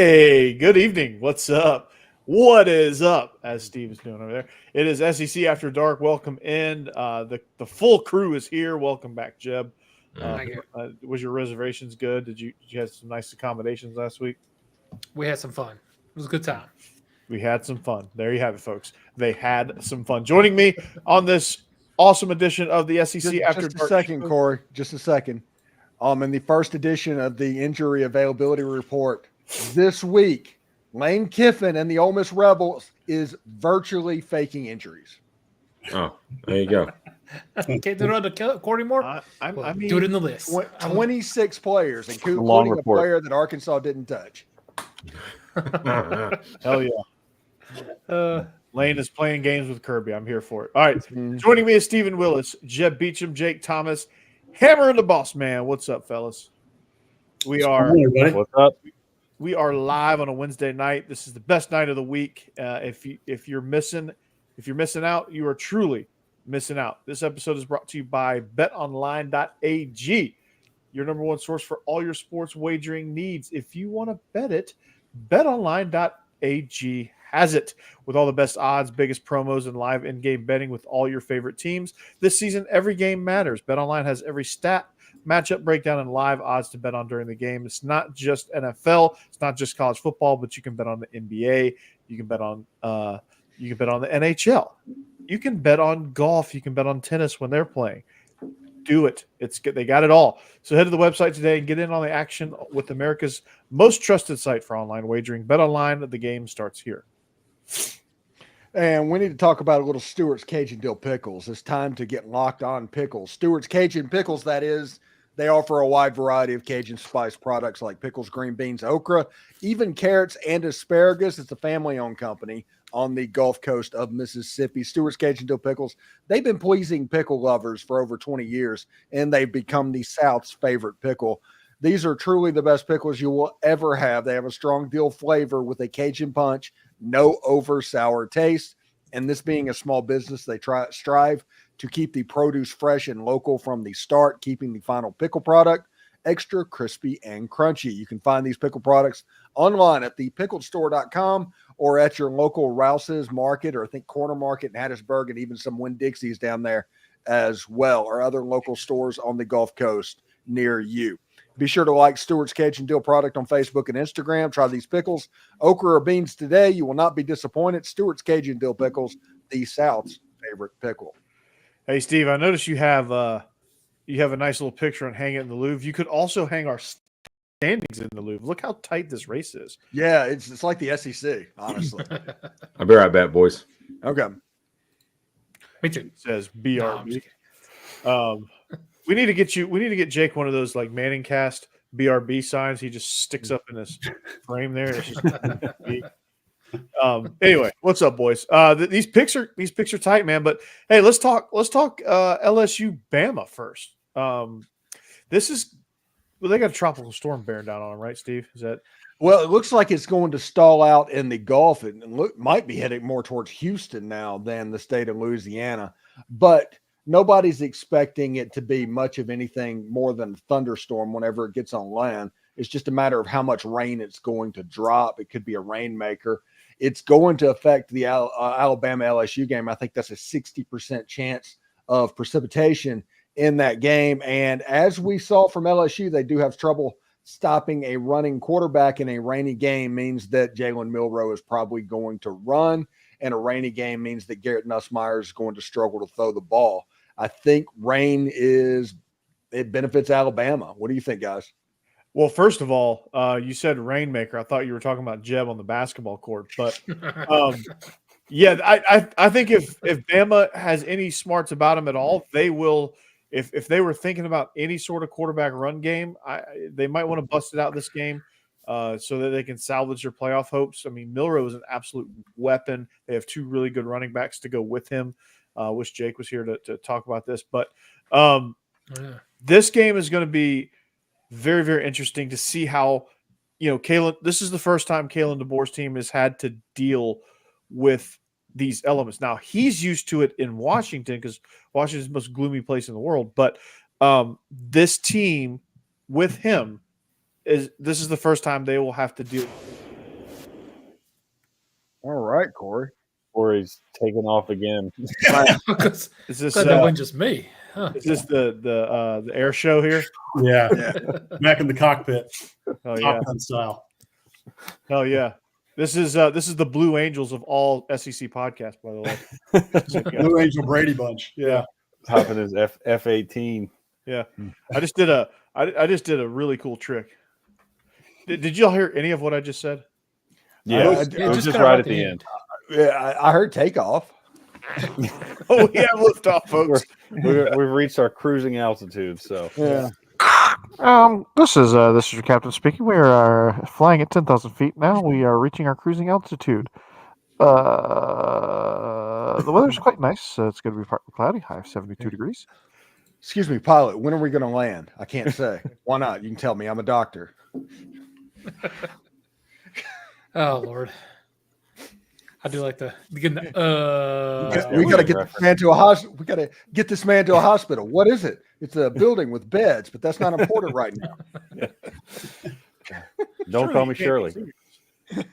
Hey, good evening. What's up? What is up? As Steve is doing over there. It is SEC After Dark. Welcome in. The full crew is here. Welcome back, Jeb. Was your reservations good? Did you have some nice accommodations last week? We had some fun. It was a good time. We had some fun. There you have it, folks. They had some fun. Joining me on this awesome edition of the SEC After Dark. Just a second, Corey. Just a second. In the first edition of the injury availability report this week, Lane Kiffin and the Ole Miss Rebels is virtually faking injuries. Oh, there you go. Can't do it on the court anymore? I mean, do it in the list. 26 players, including a player that Arkansas didn't touch. Hell yeah. Lane is playing games with Kirby. I'm here for it. All right. Joining me is Steven Willis, Jeb Beecham, Jake Thomas, Hammer and the Boss Man. What's up, fellas? What's up? We are live on a Wednesday night. This is the best night of the week. If you're missing out, you are truly missing out. This episode is brought to you by betonline.ag, your number one source for all your sports wagering needs. If you want to bet it, betonline.ag has it. With all the best odds, biggest promos, and live in-game betting with all your favorite teams. This season, every game matters. BetOnline has every stat, matchup breakdown, and live odds to bet on during the game. It's not just NFL. It's not just college football, but you can bet on the NBA. You can bet on the NHL. You can bet on golf. You can bet on tennis when they're playing. Do it. They got it all. So head to the website today and get in on the action with America's most trusted site for online wagering. BetOnline, the game starts here. And we need to talk about a little Stewart's Cajun Dill Pickles. It's time to get locked on pickles. Stewart's Cajun Pickles, that is. They offer a wide variety of Cajun spice products like pickles, green beans, okra, even carrots and asparagus. It's a family-owned company on the Gulf Coast of Mississippi. Stewart's Cajun Dill Pickles, they've been pleasing pickle lovers for over 20 years, and they've become the South's favorite pickle. These are truly the best pickles you will ever have. They have a strong dill flavor with a Cajun punch, no over sour taste. And this being a small business, they strive to keep the produce fresh and local from the start, keeping the final pickle product extra crispy and crunchy. You can find these pickle products online at thepickledstore.com or at your local Rouse's Market, or I think Corner Market in Hattiesburg, and even some Winn-Dixie's down there as well, or other local stores on the Gulf Coast near you. Be sure to like Stewart's Cajun Dill product on Facebook and Instagram. Try these pickles, okra or beans today. You will not be disappointed. Stewart's Cajun Dill Pickles, the South's favorite pickle. Hey, Steve, I noticed you have a nice little picture and hang it in the Louvre. You could also hang our standings in the Louvre. Look how tight this race is. Yeah, it's like the SEC, honestly. I'll be right back, boys. Okay. Me too. It says BRB. We need to get Jake one of those like Manning Cast BRB signs. He just sticks up in his frame there. It's just anyway, what's up, boys? These picks are tight, man. But hey, let's talk LSU Bama first. They got a tropical storm bearing down on them, right, Steve? Is that? Well, it looks like it's going to stall out in the Gulf and might be heading more towards Houston now than the state of Louisiana. But nobody's expecting it to be much of anything more than a thunderstorm whenever it gets on land. It's just a matter of how much rain it's going to drop. It could be a rainmaker. It's going to affect the Alabama LSU game. I think that's a 60% chance of precipitation in that game. And as we saw from LSU, they do have trouble stopping a running quarterback in a rainy game. Means that Jalen Milroe is probably going to run, and a rainy game means that Garrett Nussmeier is going to struggle to throw the ball. I think rain benefits Alabama. What do you think, guys? Well, first of all, you said rainmaker. I thought you were talking about Jeb on the basketball court, but yeah, I think if Bama has any smarts about them at all, they will. If they were thinking about any sort of quarterback run game, they might want to bust it out this game so that they can salvage their playoff hopes. I mean, Milroe is an absolute weapon. They have two really good running backs to go with him. Wish Jake was here to talk about this, but this game is going to be very, very interesting to see how, Kalen, this is the first time Kalen DeBoer's team has had to deal with these elements. Now, he's used to it in Washington because Washington's the most gloomy place in the world, but this team with him this is the first time they will have to deal All right, Corey. Corey's taking off again. Because Is this that wasn't just me. Huh. is this the air show here? Yeah. Back in the cockpit, Oh yeah, Top Gun style. hell yeah. This is the Blue Angels of all SEC podcasts, by the way. Blue Angel Brady bunch. Yeah. Hopping his F-18. Yeah, I just did a really cool trick. Did y'all hear any of what I just said? Yeah, it it was just just cut right out at the the end. Yeah, I heard takeoff. Oh yeah, lift off, folks. We've reached our cruising altitude, so Yeah. This is your captain speaking. We are flying at 10,000 feet now. We are reaching our cruising altitude. The weather's quite nice. It's going to be partly cloudy, high of 72 degrees. Excuse me, pilot. When are we going to land? I can't say. Why not? You can tell me. I'm a doctor. Oh Lord. I do like the beginning. we got to get this man to a hospital. We got to get this man to a hospital. What is it? It's a building with beds, but that's not important right now. don't call me Shirley. I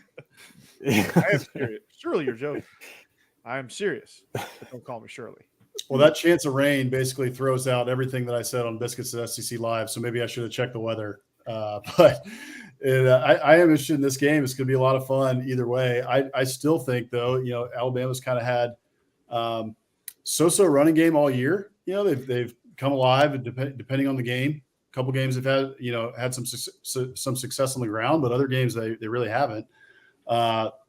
am serious. Surely you're joking. I am serious. But don't call me Shirley. Well, that chance of rain basically throws out everything that I said on Biscuits and SEC Live. So maybe I should have checked the weather. But I am interested in this game. It's going to be a lot of fun either way. I still think, though, Alabama's kind of had so-so running game all year. They've come alive, and depending on the game. A couple games they've had some success on the ground, but other games they really haven't.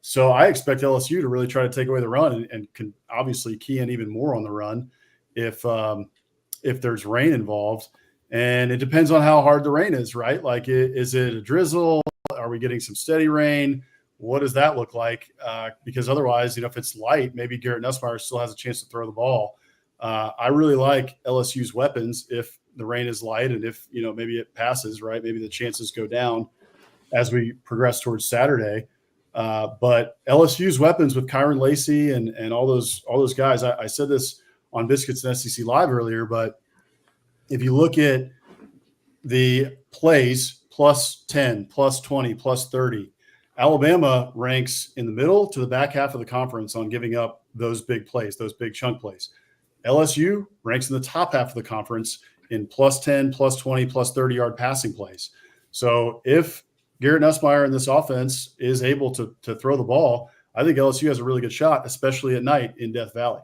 So I expect LSU to really try to take away the run and can obviously key in even more on the run if there's rain involved. And it depends on how hard the rain is, right? Like, is it a drizzle? Are we getting some steady rain? What does that look like? Because otherwise, if it's light, maybe Garrett Nussmeier still has a chance to throw the ball. I really like LSU's weapons if the rain is light and if, maybe it passes, right? Maybe the chances go down as we progress towards Saturday. But LSU's weapons with Kyron Lacey and all those guys, I said this on Biscuits and SEC Live earlier, but if you look at the plays, plus 10, plus 20, plus 30, Alabama ranks in the middle to the back half of the conference on giving up those big plays, those big chunk plays. LSU ranks in the top half of the conference in plus 10, plus 20, plus 30-yard passing plays. So if Garrett Nussmeier in this offense is able to throw the ball, I think LSU has a really good shot, especially at night in Death Valley.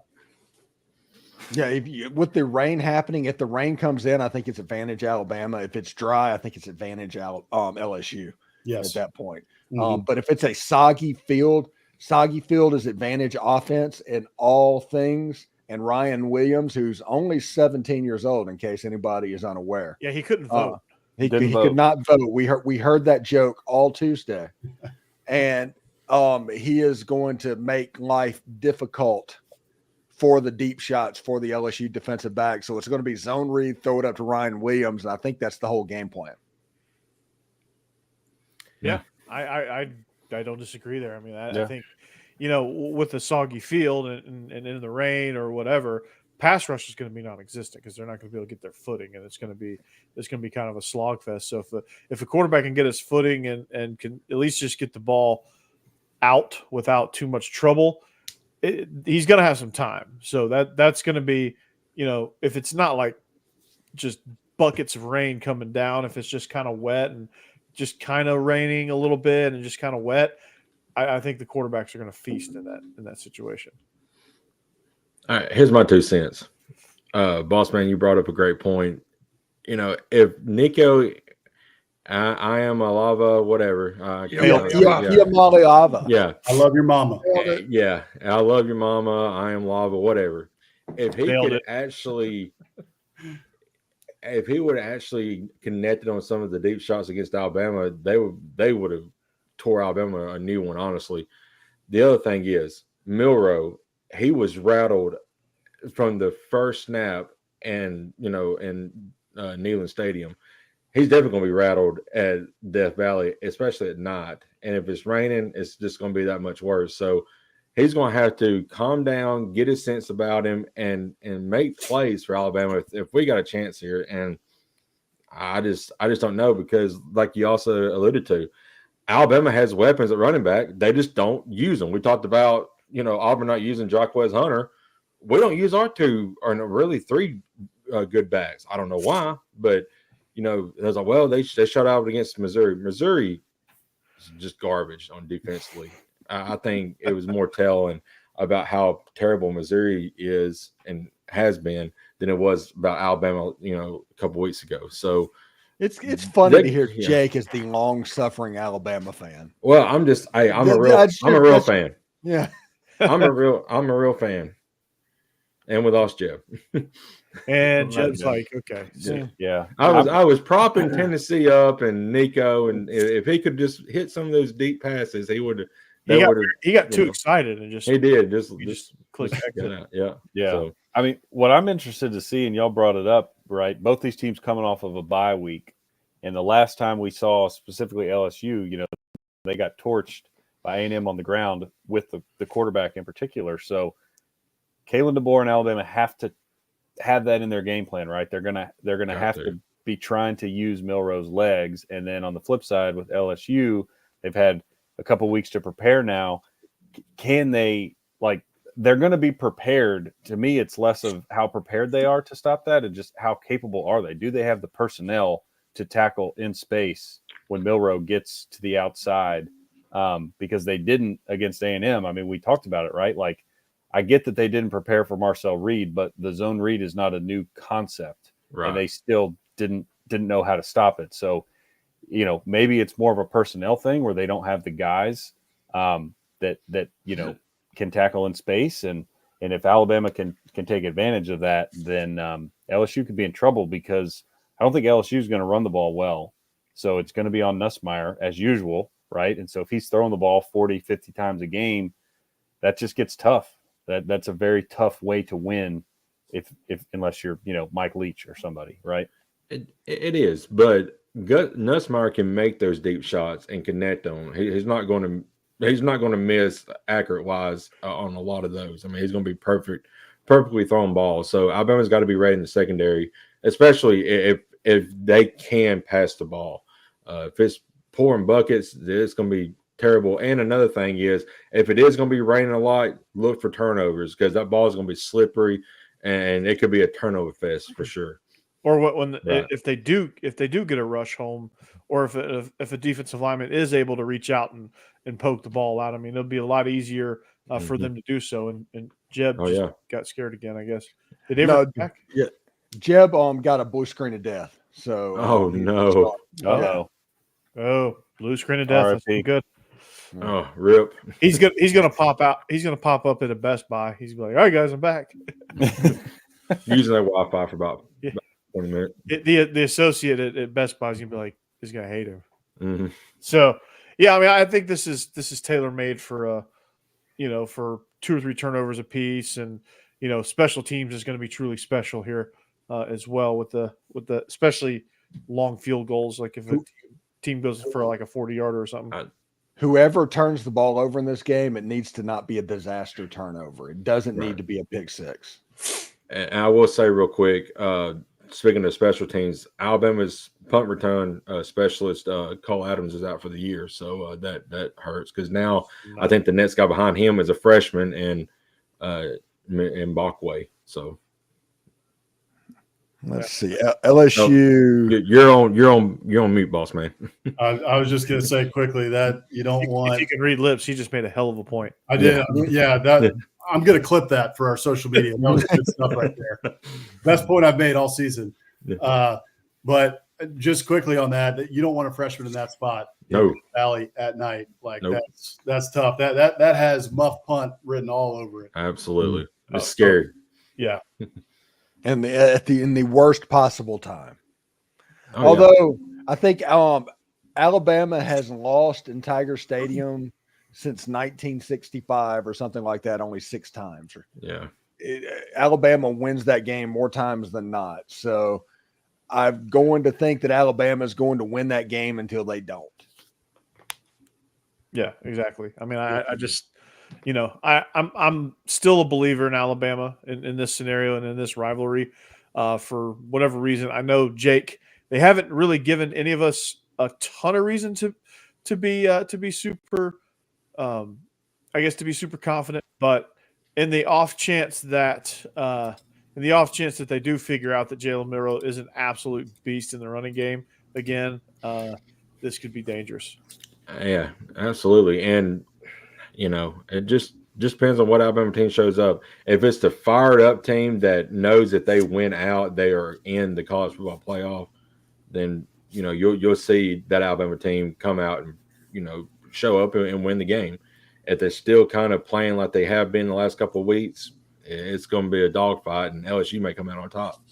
Yeah, with the rain happening, if the rain comes in, I think it's advantage Alabama. If it's dry, I think it's advantage LSU. Yes, at that point. Mm-hmm. But if it's a soggy field is advantage offense in all things. And Ryan Williams, who's only 17 years old, in case anybody is unaware. Yeah, he couldn't vote. He could not vote. We heard that joke all Tuesday, and he is going to make life difficult for the deep shots for the LSU defensive back. So it's going to be zone read, throw it up to Ryan Williams, and I think that's the whole game plan. Yeah, I don't disagree there. I mean, I think, with the soggy field and in the rain or whatever, pass rush is going to be non-existent because they're not going to be able to get their footing, and it's going to be kind of a slogfest. So if a quarterback can get his footing and can at least just get the ball out without too much trouble, he's going to have some time. So that's going to be, if it's not like just buckets of rain coming down, if it's just kind of wet and just kind of raining a little bit and just kind of wet, I think the quarterbacks are going to feast in that situation. All right, here's my 2 cents. Boss man, you brought up a great point. If Nico, I am a lava, whatever. Yeah, I love your mama. Yeah, I love your mama. I am lava, whatever. If he would have actually connected on some of the deep shots against Alabama, they would have tore Alabama a new one, honestly. The other thing is Milroe, he was rattled from the first snap and in Neyland Stadium. He's definitely going to be rattled at Death Valley, especially at night. And if it's raining, it's just going to be that much worse. So he's going to have to calm down, get his sense about him, and make plays for Alabama if we got a chance here. And I just don't know, because like you also alluded to, Alabama has weapons at running back. They just don't use them. We talked about, Auburn not using Jacquez Hunter. We don't use our two or really three good backs. I don't know why, but there's like, well, they shut out against Missouri. Missouri is just garbage on defensively. I think it was more telling about how terrible Missouri is and has been than it was about Alabama, a couple weeks ago. So it's funny to hear Jake as the long-suffering Alabama fan. Well, I'm a real fan. Yeah, I'm a real fan. And we lost Jeb. And Jeb's like, okay. Yeah. I was propping Tennessee up and Nico, and if he could just hit some of those deep passes, he would. He got too excited and just he did just click get out. Yeah. So, I mean, what I'm interested to see, and y'all brought it up, right? Both these teams coming off of a bye week, and the last time we saw specifically LSU, they got torched by A&M on the ground with the quarterback in particular. So Kalen DeBoer and Alabama have to have that in their game plan, right? They're gonna have to be trying to use Milroe's legs, and then on the flip side with LSU, they've had a couple weeks to prepare now. Can they they're going to be prepared? To me, it's less of how prepared they are to stop that and just how capable are they? Do they have the personnel to tackle in space when Milroe gets to the outside? Because they didn't against A&M. I mean, we talked about it, right? Like, I get that they didn't prepare for Marcel Reed, but the zone read is not a new concept, right? And they still didn't know how to stop it. So, maybe it's more of a personnel thing where they don't have the guys that can tackle in space, and if Alabama can take advantage of that, then LSU could be in trouble, because I don't think LSU is going to run the ball well. So it's going to be on Nussmeier as usual, right? And so if he's throwing the ball 40, 50 times a game, that just gets tough. That's a very tough way to win if unless you're Mike Leach or somebody, right? It is, but Nussmeier can make those deep shots and connect them. He's not going to miss accurate wise on a lot of those. I mean, he's going to be perfectly thrown balls. So Alabama's got to be ready in the secondary, especially if they can pass the ball. If it's pouring buckets, it's going to be terrible. And another thing is, if it is going to be raining a lot, look for turnovers, because that ball is going to be slippery and it could be a turnover fest for sure. Or if they do get a rush home, or if a defensive lineman is able to reach out and poke the ball out, I mean, it'll be a lot easier for them to do so. And Jeb got scared again, I guess. Did he ever back? Yeah, Jeb got a blue screen of death. So no. Oh, blue screen of death. That's good. Oh, rip. He's gonna pop out. He's gonna pop up at a Best Buy. He's gonna be like, all right, guys, I'm back. Using that Wi-Fi for about 20 minutes. The associate at Best Buy is gonna be like, he's gonna hate him. Mm-hmm. So yeah, I mean, I think this is tailor made for for 2 or 3 turnovers a piece, and special teams is going to be truly special here as well with the especially long field goals. Like if a team goes for like a 40-yarder or something. Whoever turns the ball over in this game, it needs to not be a disaster turnover. It doesn't need to be a pick six. And I will say real quick, speaking of special teams, Alabama's punt return specialist Cole Adams is out for the year, so that hurts, because now I think the next guy behind him is a freshman in Bakwe. So let's see, LSU. You're on mute, boss man. I was just going to say quickly that you don't want. If you can read lips, he just made a hell of a point. I did. Yeah, I'm going to clip that for our social media. That was good stuff right there. Best point I've made all season. But just quickly on that you don't want a freshman in that spot. No. Valley at night. That's tough. That has muff punt written all over it. Absolutely. It's scary. Yeah. And in the worst possible time. Although I think Alabama has lost in Tiger Stadium since 1965 or something like that, only 6 times. Yeah. Alabama wins that game more times than not. So I'm going to think that Alabama is going to win that game until they don't. Yeah, exactly. I mean, I just, I'm still a believer in Alabama in this scenario and in this rivalry for whatever reason. I know, Jake, they haven't really given any of us a ton of reason to be super, I guess to be super confident. But in the off chance that they do figure out that Jalen Milroe is an absolute beast in the running game again, this could be dangerous. Yeah, absolutely. And it just depends on what Alabama team shows up. If it's the fired up team that knows that they win out, they are in the college football playoff, then you'll see that Alabama team come out and show up and win the game. If they're still kind of playing like they have been the last couple of weeks, it's going to be a dogfight, and LSU may come out on top.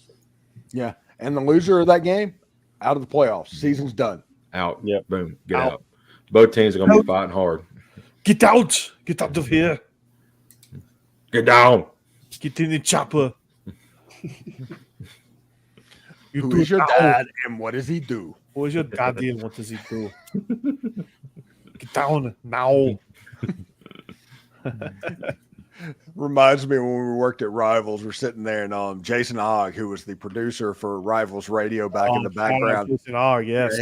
Yeah, and the loser of that game out of the playoffs. Season's done. Out. Yep. Boom. Get out. Both teams are going to be fighting hard. Get out! Get out of here! Get down. Get in the chopper. Who is your dad and what does he do? Who is your daddy and what does he do? Get down now. Reminds me when we worked at Rivals, we're sitting there and Jason Ogg, who was the producer for Rivals Radio back in the background. Jason Ogg, yes.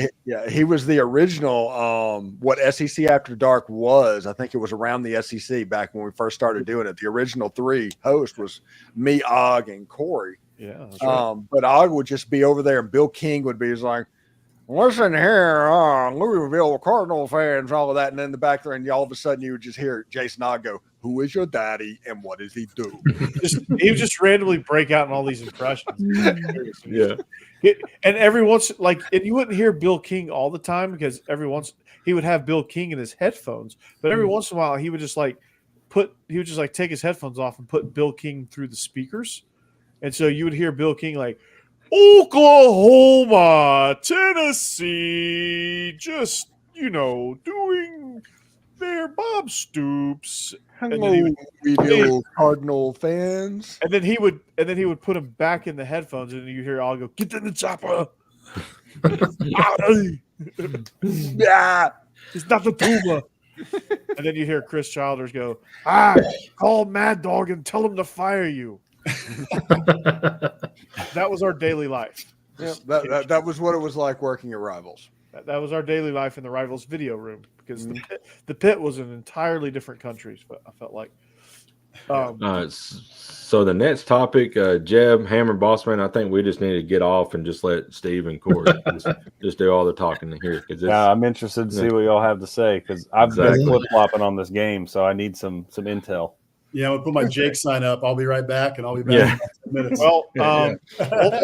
He was the original what SEC After Dark was. I think it was around the SEC back when we first started doing it. The original 3 host was me, Ogg, and Corey. Yeah, that's right. But Ogg would just be over there and Bill King would be like, listen here, Louisville Cardinal fans, all of that. And then in the back there, and all of a sudden you would just hear Jason Ogg go, who is your daddy and what does he do? He would just randomly break out in all these impressions. Yeah. And every once, and you wouldn't hear Bill King all the time because every once he would have Bill King in his headphones, but every once in a while he would just take his headphones off and put Bill King through the speakers. And so you would hear Bill King like, Oklahoma, Tennessee, just, doing their Bob Stoops. Hello, video Cardinal fans. And then he would put him back in the headphones, and you hear all go, get in the chopper. Yeah. It's not the tuba. And then you hear Chris Childers go, call Mad Dog and tell him to fire you. That was our daily life. Yeah, that was what it was like working at Rivals. That was our daily life in the Rivals video room because the pit was in entirely different countries. But I felt like. So the next topic, Jeb, Hammer, Bossman. I think we just need to get off and just let Steve and Corey just do all the talking here. I'm interested to see what y'all have to say because I've been flip flopping on this game, so I need some intel. Yeah, I'm gonna put my Jake sign up. I'll be right back, and I'll be back in 10 minutes. Well, Ole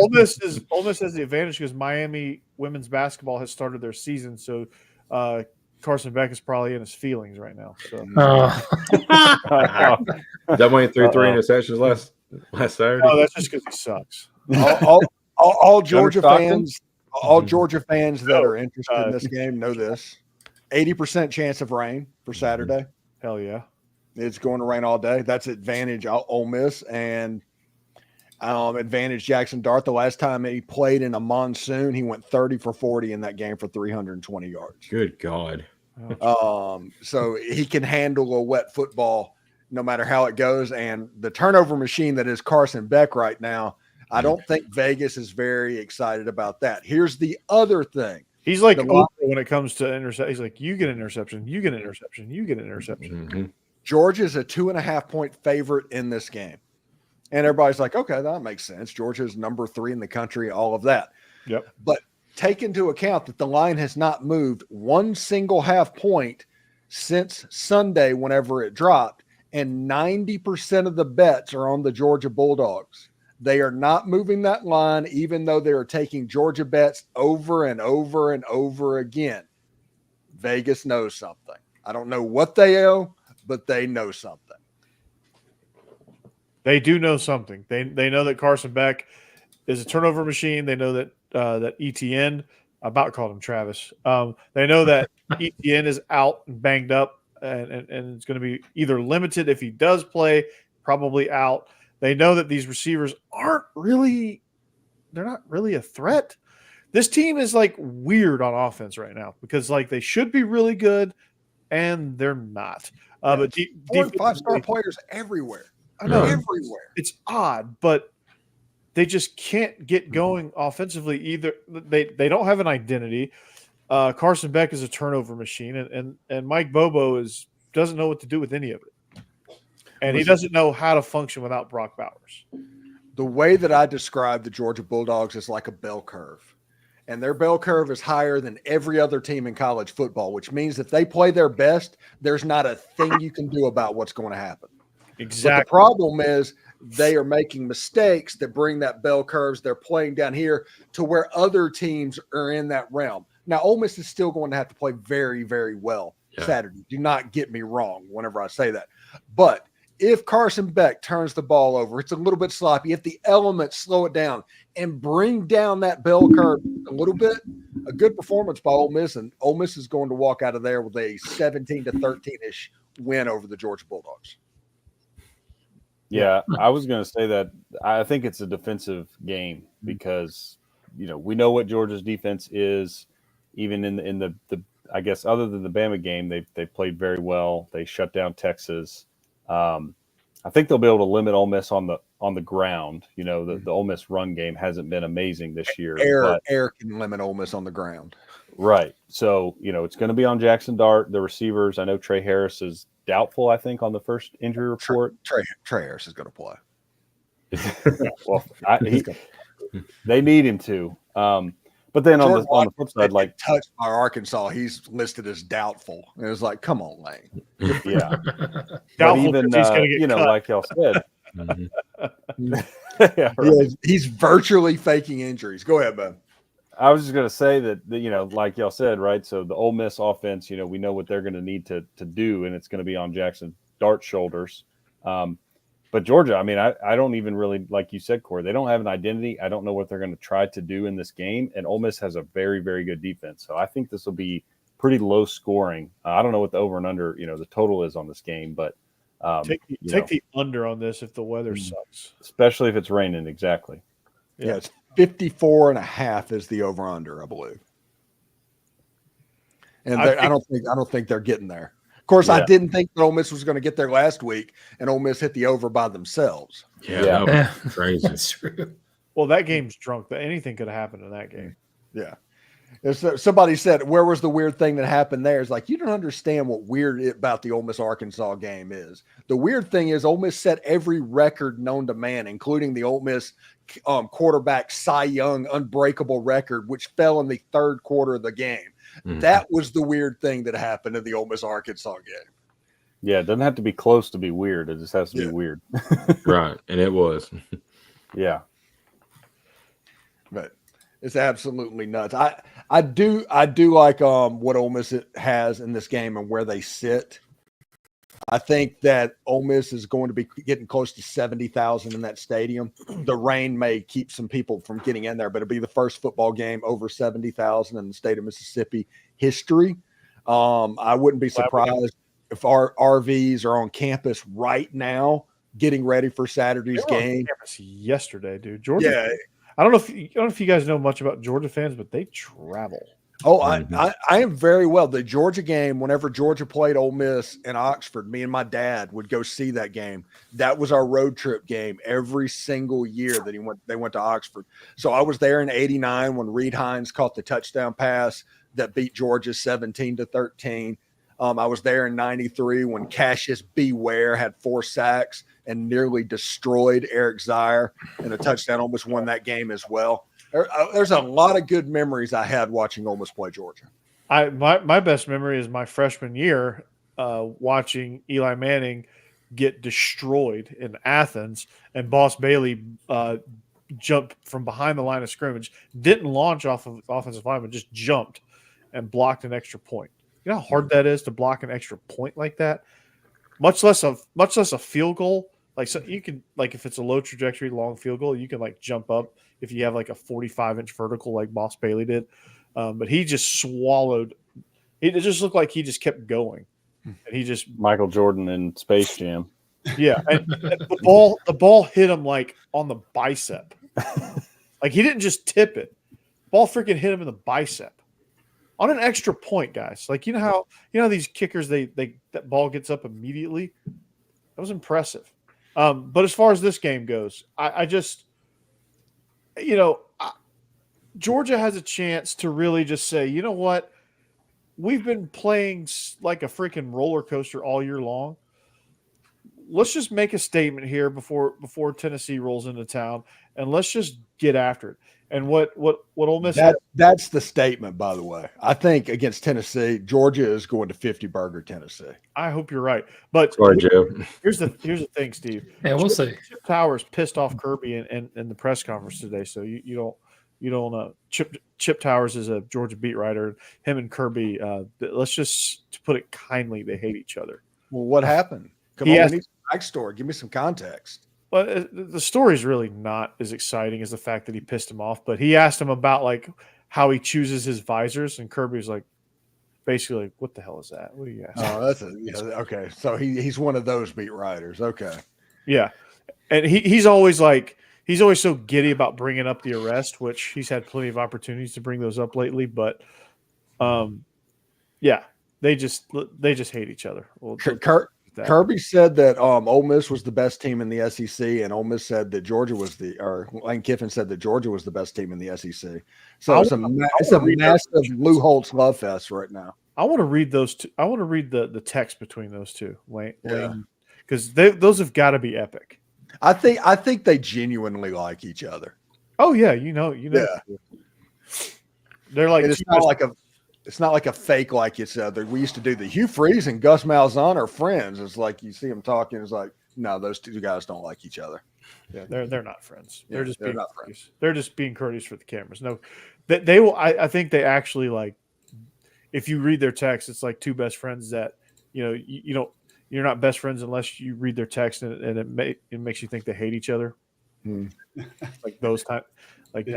Miss has the advantage because Miami women's basketball has started their season, so Carson Beck is probably in his feelings right now. So. That went through 3 interceptions last Saturday. No, that's just because he sucks. All Georgia fans, that are interested in this game know this: 80% chance of rain for Saturday. Hell yeah. It's going to rain all day. That's advantage Ole Miss and advantage Jackson Dart. The last time he played in a monsoon, he went 30 for 40 in that game for 320 yards. Good God. So he can handle a wet football no matter how it goes. And the turnover machine that is Carson Beck right now, I don't think Vegas is very excited about that. Here's the other thing. He's like Oprah when it comes to interception. He's like, you get an interception, you get an interception, you get an interception. Mm-hmm. Georgia's a 2.5-point favorite in this game. And everybody's like, okay, that makes sense. Georgia's number 3 in the country, all of that. Yep. But take into account that the line has not moved one single half point since Sunday whenever it dropped, and 90% of the bets are on the Georgia Bulldogs. They are not moving that line, even though they are taking Georgia bets over and over and over again. Vegas knows something. I don't know what they owe, but they know something. They do know something. They know that Carson Beck is a turnover machine. They know that that ETN, I about called him Travis. They know that ETN is out and banged up, and it's going to be either limited if he does play, probably out. They know that these receivers they're not really a threat. This team is like weird on offense right now because like they should be really good and they're not. But 4 and 5-star players everywhere. I know everywhere. It's odd, but they just can't get going offensively either. They don't have an identity. Carson Beck is a turnover machine, and Mike Bobo doesn't know what to do with any of it, and he doesn't know how to function without Brock Bowers. The way that I describe the Georgia Bulldogs is like a bell curve, and their bell curve is higher than every other team in college football, which means if they play their best, there's not a thing you can do about what's going to happen. Exactly. But the problem is they are making mistakes that bring that bell curves. They're playing down here to where other teams are in that realm. Now, Ole Miss is still going to have to play very, very well Saturday. Do not get me wrong whenever I say that. But if Carson Beck turns the ball over, it's a little bit sloppy. If the elements slow it down and bring down that bell curve a little bit, a good performance by Ole Miss, and Ole Miss is going to walk out of there with a 17-13-ish win over the Georgia Bulldogs. Yeah, I was going to say that I think it's a defensive game because, we know what Georgia's defense is. Even in the I guess other than the Bama game, they played very well. They shut down Texas. I think they'll be able to limit Ole Miss on the ground. The Ole Miss run game hasn't been amazing this year. Air can limit Ole Miss on the ground. Right. So, it's going to be on Jackson Dart, the receivers. I know Trey Harris is doubtful, I think, on the first injury report. Trey Harris is going to play. Well, they need him to. But then on the flip side, like touched by Arkansas, he's listed as doubtful. And it was like, come on, Lane. Yeah. Doubtful even he's going to get cut. like y'all said. Yeah, right. He's virtually faking injuries. Go ahead, Ben. I was just going to say that, like y'all said, right? So the Ole Miss offense, we know what they're going to need to do, and it's going to be on Jackson Dart's shoulders. But Georgia, I mean, I don't even really, like you said, Corey, they don't have an identity. I don't know what they're going to try to do in this game. And Ole Miss has a very, very good defense. So I think this will be pretty low scoring. I don't know what the over and under, the total is on this game, but take the under on this if the weather sucks. Especially if it's raining, exactly. Yeah, it's 54.5 is the over under, I believe. And I don't think they're getting there. Of course, I didn't think that Ole Miss was going to get there last week, and Ole Miss hit the over by themselves. Yeah. Crazy. That's true. Well, that game's drunk. Anything could have happened in that game. Yeah. Somebody said, where was the weird thing that happened there? It's like, you don't understand what weird about the Ole Miss-Arkansas game is. The weird thing is Ole Miss set every record known to man, including the Ole Miss quarterback Cy Young unbreakable record, which fell in the third quarter of the game. Mm-hmm. That was the weird thing that happened in the Ole Miss-Arkansas game. Yeah, it doesn't have to be close to be weird. It just has to be weird. Right, and it was. Yeah. But it's absolutely nuts. I do like what Ole Miss has in this game and where they sit. I think that Ole Miss is going to be getting close to 70,000 in that stadium. The rain may keep some people from getting in there, but it'll be the first football game over 70,000 in the state of Mississippi history. I wouldn't be surprised if our RVs are on campus right now getting ready for Saturday's game. On campus yesterday, dude. Georgia. Yeah. I don't know if you guys know much about Georgia fans, but they travel. Oh, I am very well. The Georgia game, whenever Georgia played Ole Miss in Oxford, me and my dad would go see that game. That was our road trip game every single year that they went to Oxford. So I was there in '89 when Reed Hines caught the touchdown pass that beat Georgia 17-13. I was there in '93 when Cassius B. Ware had 4 sacks and nearly destroyed Eric Zier in a touchdown. Almost won that game as well. There's a lot of good memories I had watching Ole Miss play Georgia. My best memory is my freshman year watching Eli Manning get destroyed in Athens, and Boss Bailey jumped from behind the line of scrimmage, didn't launch off of offensive lineman, just jumped and blocked an extra point. You know how hard that is to block an extra point like that? Much less a field goal. Like, so you can, like, if it's a low trajectory, long field goal, you can like jump up if you have like a 45-inch vertical like Boss Bailey did. But he just swallowed. It just looked like he just kept going, and he just Michael Jordan in Space Jam. Yeah, and the ball hit him like on the bicep. Like, he didn't just tip it. Ball freaking hit him in the bicep on an extra point, guys. Like, you know how these kickers that ball gets up immediately. That was impressive. But as far as this game goes, I just, Georgia has a chance to really just say, you know what, we've been playing like a freaking roller coaster all year long. Let's just make a statement here before Tennessee rolls into town, and let's just get after it. And what Ole Miss that's the statement, by the way. I think against Tennessee, Georgia is going to 50 burger Tennessee. I hope you're right. But Sorry, Joe. here's the thing, Steve. Yeah, we'll see. Chip Towers pissed off Kirby in the press conference today, so you don't know. Chip Towers is a Georgia beat writer. Him and Kirby, let's just, to put it kindly, they hate each other. Well, what happened? Come on, we need some backstory. Give me some context. Well, the story's really not as exciting as the fact that he pissed him off. But he asked him about like how he chooses his visors, and Kirby's like, basically, like, "What the hell is that? What are you asking?" Oh, okay. So he's one of those beat writers. Okay. Yeah, and he's always so giddy about bringing up the arrest, which he's had plenty of opportunities to bring those up lately. But, yeah, they just hate each other. Well, Kirby said that Ole Miss was the best team in the SEC, and Ole Miss said that Lane Kiffin said that Georgia was the best team in the SEC. So it's a massive Lou Holtz love fest right now. I want to read those two. I want to read the text between those two, Lane, because those have got to be epic. I think they genuinely like each other. Oh yeah, you know. Yeah. They're like, and it's not like a fake like it's we used to do. The Hugh Freeze and Gus Malzahn are friends. It's like you see them talking. It's like, no, those two guys don't like each other. Yeah, they're not friends. They're just being not courteous. friends. They're just being courteous for the cameras. No, they will. I think they actually, like, if you read their text, it's like two best friends that you're not best friends unless you read their text, and it makes you think they hate each other. Like those type, like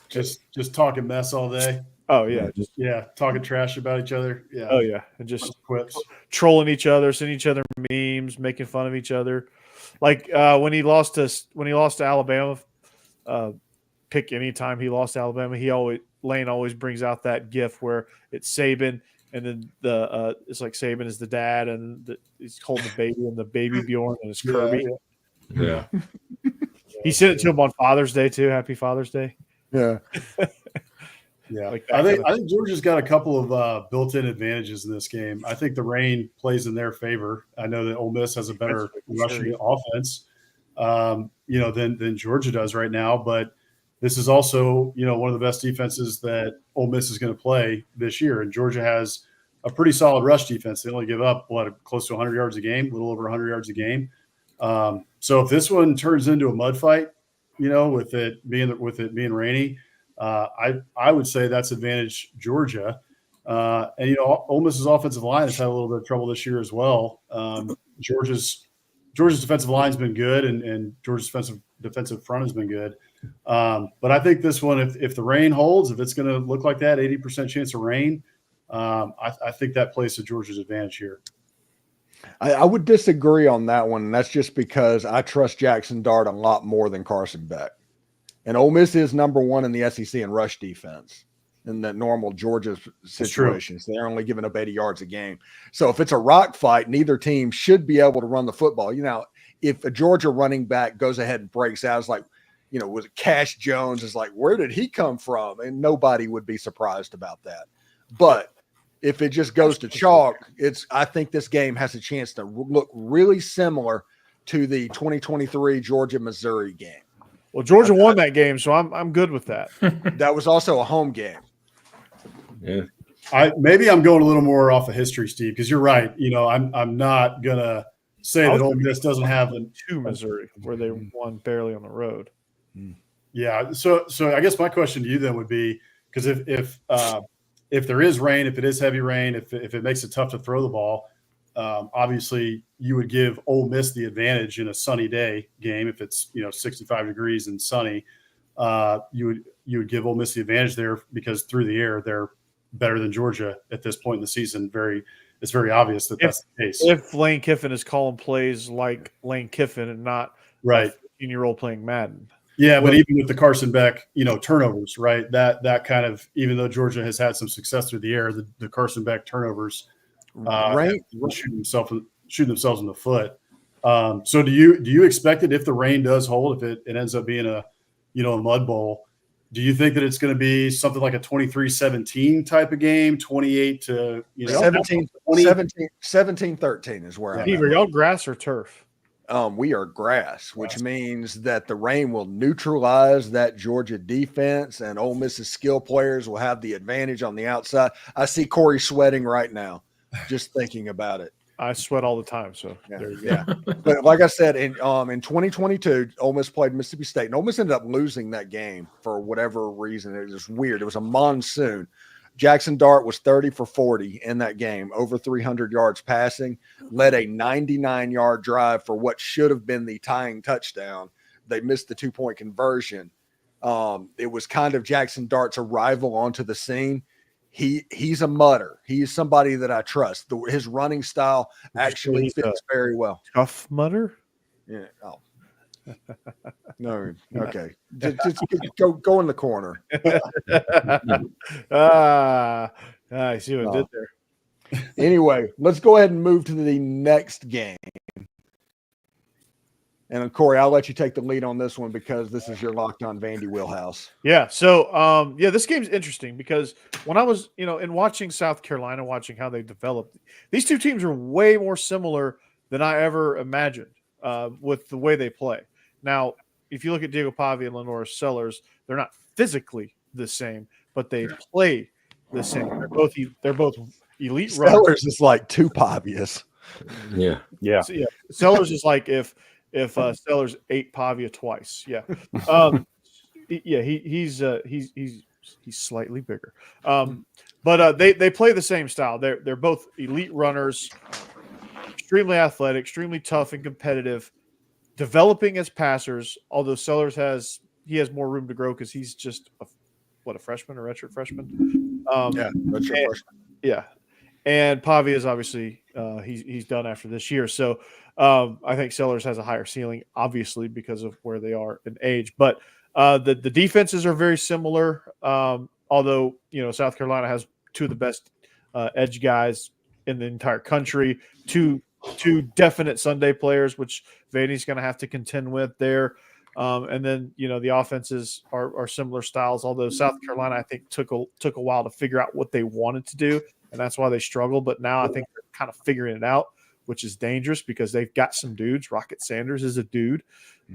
just talking mess all day. Oh yeah, talking trash about each other. Yeah. Oh yeah, and just quips, trolling each other, sending each other memes, making fun of each other. Like when he lost to Alabama, pick any time he lost to Alabama, Lane always brings out that GIF where it's Saban, and then it's like Saban is the dad, and he's holding the baby, and the baby Bjorn, and it's Kirby. Yeah. He sent it to him on Father's Day too. Happy Father's Day. Yeah. Yeah, like I think Georgia's got a couple of built-in advantages in this game. I think the rain plays in their favor. I know that Ole Miss has a better rushing offense, than Georgia does right now. But this is also, one of the best defenses that Ole Miss is going to play this year, and Georgia has a pretty solid rush defense. They only give up close to 100 yards a game, a little over 100 yards a game. So if this one turns into a mud fight, with it being rainy. I would say that's advantage Georgia. And Ole Miss's offensive line has had a little bit of trouble this year as well. Georgia's defensive line's been good, and Georgia's defensive front has been good. But I think this one, if the rain holds, if it's going to look like that, 80% chance of rain, I think that plays to Georgia's advantage here. I would disagree on that one. And that's just because I trust Jackson Dart a lot more than Carson Beck. And Ole Miss is number one in the SEC in rush defense in the normal Georgia situations. They're only giving up 80 yards a game. So if it's a rock fight, neither team should be able to run the football. If a Georgia running back goes ahead and breaks out, it's like, was it Cash Jones? It's like, where did he come from? And nobody would be surprised about that. But if it just goes to chalk, I think this game has a chance to look really similar to the 2023 Georgia-Missouri game. Well, Georgia won that game, so I'm good with that. That was also a home game. Yeah. Maybe I'm going a little more off of history, Steve, because you're right. I'm not gonna say that Ole Miss doesn't have to Missouri where they won barely on the road. Yeah. So I guess my question to you then would be, because if there is rain, if it is heavy rain, if it makes it tough to throw the ball, obviously you would give Ole Miss the advantage in a sunny day game. If it's 65 degrees and sunny, you would give Ole Miss the advantage there, because through the air they're better than Georgia at this point in the season. It's very obvious that's the case. If Lane Kiffin is calling plays like Lane Kiffin and not right 15-year-old playing Madden. Yeah, but even with the Carson Beck, turnovers, right? That kind of, even though Georgia has had some success through the air, the Carson Beck turnovers, right, shooting themselves in the foot. So do you expect it, if the rain does hold, if it ends up being a mud bowl, Do you think that it's going to be something like a 23-17 type of game, 28 to 17-13 is where I'm Steve, are at. y'all grass or turf? We are grass, which means that the rain will neutralize that Georgia defense, and Ole Miss's skill players will have the advantage on the outside. I see Corey sweating right now, just thinking about it. I sweat all the time, so there you go. Yeah. But like I said, in 2022, Ole Miss played Mississippi State, and Ole Miss ended up losing that game for whatever reason. It was weird. It was a monsoon. Jackson Dart was 30 for 40 in that game, over 300 yards passing, led a 99-yard drive for what should have been the tying touchdown. They missed the 2-point conversion. It was kind of Jackson Dart's arrival onto the scene. He's a mutter. He's somebody that I trust. His running style actually fits very well. Tough Mudder? Yeah. Oh. No. Okay. Just go in the corner. I see what I did there. Anyway, let's go ahead and move to the next game. And Corey, I'll let you take the lead on this one because this is your Locked On Vandy wheelhouse. Yeah. So, this game's interesting because when I was, in watching South Carolina, watching how they developed, these two teams are way more similar than I ever imagined with the way they play. Now, if you look at Diego Pavia and Lenora Sellers, they're not physically the same, but they play the same. They're both elite runners. Sellers is like two Pavias. Yeah. So, Sellers is like if Sellers ate Pavia twice. Yeah. He's slightly bigger. But they play the same style. They're both elite runners, extremely athletic, extremely tough and competitive, developing as passers, although Sellers has more room to grow because he's just a freshman or redshirt freshman. Redshirt freshman. Yeah. And Pavia is obviously he's done after this year. So I think Sellers has a higher ceiling, obviously, because of where they are in age. But the defenses are very similar, although, South Carolina has two of the best edge guys in the entire country, two definite Sunday players, which Vandy's going to have to contend with there. And then, the offenses are similar styles, although South Carolina, I think, took a while to figure out what they wanted to do, and that's why they struggled. But now I think they're kind of figuring it out, which is dangerous because they've got some dudes. Rocket Sanders is a dude.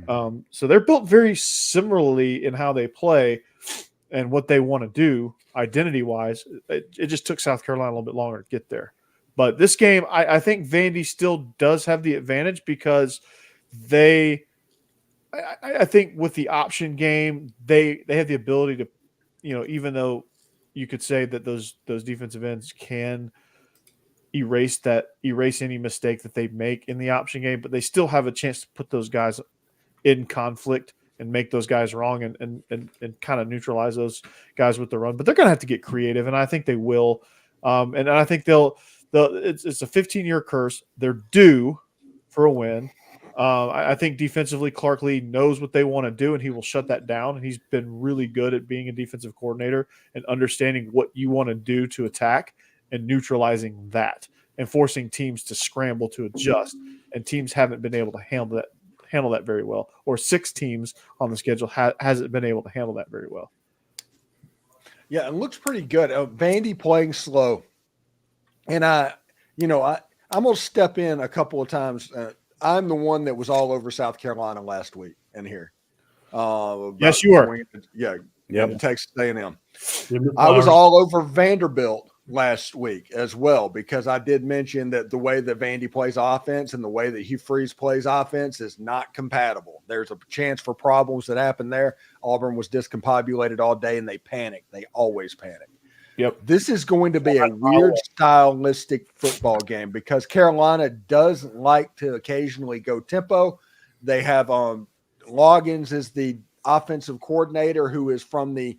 So they're built very similarly in how they play and what they want to do identity-wise. It just took South Carolina a little bit longer to get there. But this game, I think Vandy still does have the advantage because I think with the option game, they have the ability to, even though you could say that those defensive ends can erase any mistake that they make in the option game, but they still have a chance to put those guys in conflict and make those guys wrong and kind of neutralize those guys with the run. But they're going to have to get creative, and I think they will. And I think it's a 15-year curse. They're due for a win. I think defensively, Clark Lee knows what they want to do, and he will shut that down. And he's been really good at being a defensive coordinator and understanding what you want to do to attack and neutralizing that and forcing teams to scramble to adjust. And teams haven't been able to handle that very well. Or 6 teams on the schedule hasn't been able to handle that very well. Yeah, it looks pretty good. Vandy playing slow. And I'm going to step in a couple of times. I'm the one that was all over South Carolina last week in here. Yes, you are. Yeah, Texas A&M. I was all over Vanderbilt last week as well because I did mention that the way that Vandy plays offense and the way that Hugh Freeze plays offense is not compatible. There's a chance for problems that happen there. Auburn was discombobulated all day, and they panicked. They always panic. Yep. This is going to be a weird stylistic football game because Carolina does like to occasionally go tempo. They have Loggins is the offensive coordinator who is from the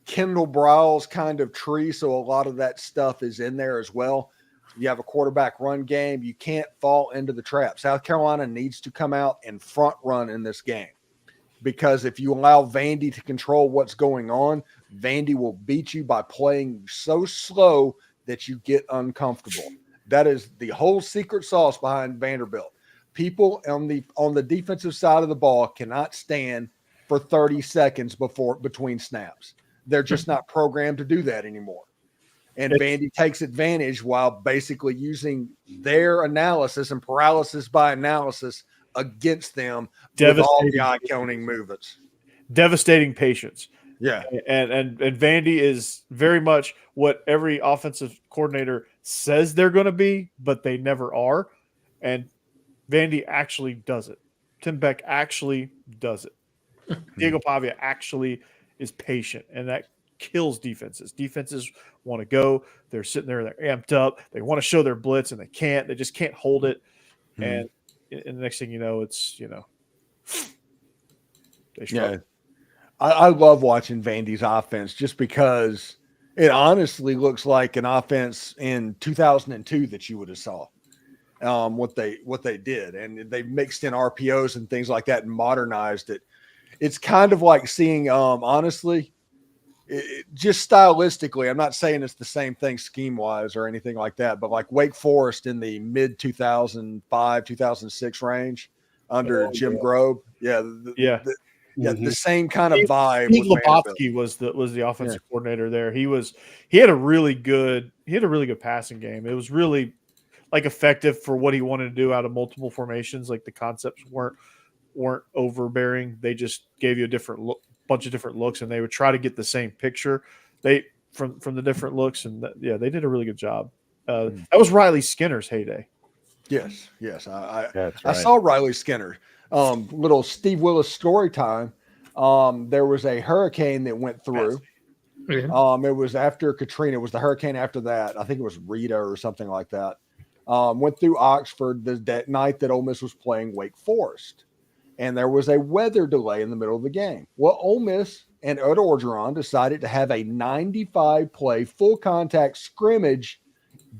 Kendall Briles kind of tree, so a lot of that stuff is in there as well. You have a quarterback run game. You can't fall into the trap. South Carolina needs to come out and front run in this game because if you allow Vandy to control what's going on, Vandy will beat you by playing so slow that you get uncomfortable. That is the whole secret sauce behind Vanderbilt. People on the defensive side of the ball cannot stand for 30 seconds between snaps. They're just not programmed to do that anymore. And Vandy takes advantage while basically using their analysis and paralysis by analysis against them with all the eye-counting movements. Devastating patience. Yeah. And Vandy is very much what every offensive coordinator says they're going to be, but they never are. And Vandy actually does it. Tim Beck actually does it. Diego Pavia actually is patient, and that kills defenses. Defenses want to go. They're sitting there. They're amped up. They want to show their blitz, and they can't. They just can't hold it. And the next thing you know, it's, they struggle. Yeah. I love watching Vandy's offense just because it honestly looks like an offense in 2002 that you would have saw what they did. And they mixed in RPOs and things like that and modernized it. It's kind of like seeing, honestly, just stylistically, I'm not saying it's the same thing scheme-wise or anything like that, but like Wake Forest in the mid-2005, 2006 range under Jim Grobe. The same kind of vibe. Steve Lobotsky was the offensive coordinator there. He had a really good passing game. It was really effective for what he wanted to do out of multiple formations. Like the concepts weren't overbearing. They just gave you a bunch of different looks, and they would try to get the same picture from the different looks. And they did a really good job. That was Riley Skinner's heyday. Yes. I saw Riley Skinner. Little Steve Willis story time. There was a hurricane that went through. It was after Katrina. It was the hurricane after that. I think it was Rita or something like that. Went through Oxford that night that Ole Miss was playing Wake Forest. And there was a weather delay in the middle of the game. Well, Ole Miss and Ed Orgeron decided to have a 95-play full contact scrimmage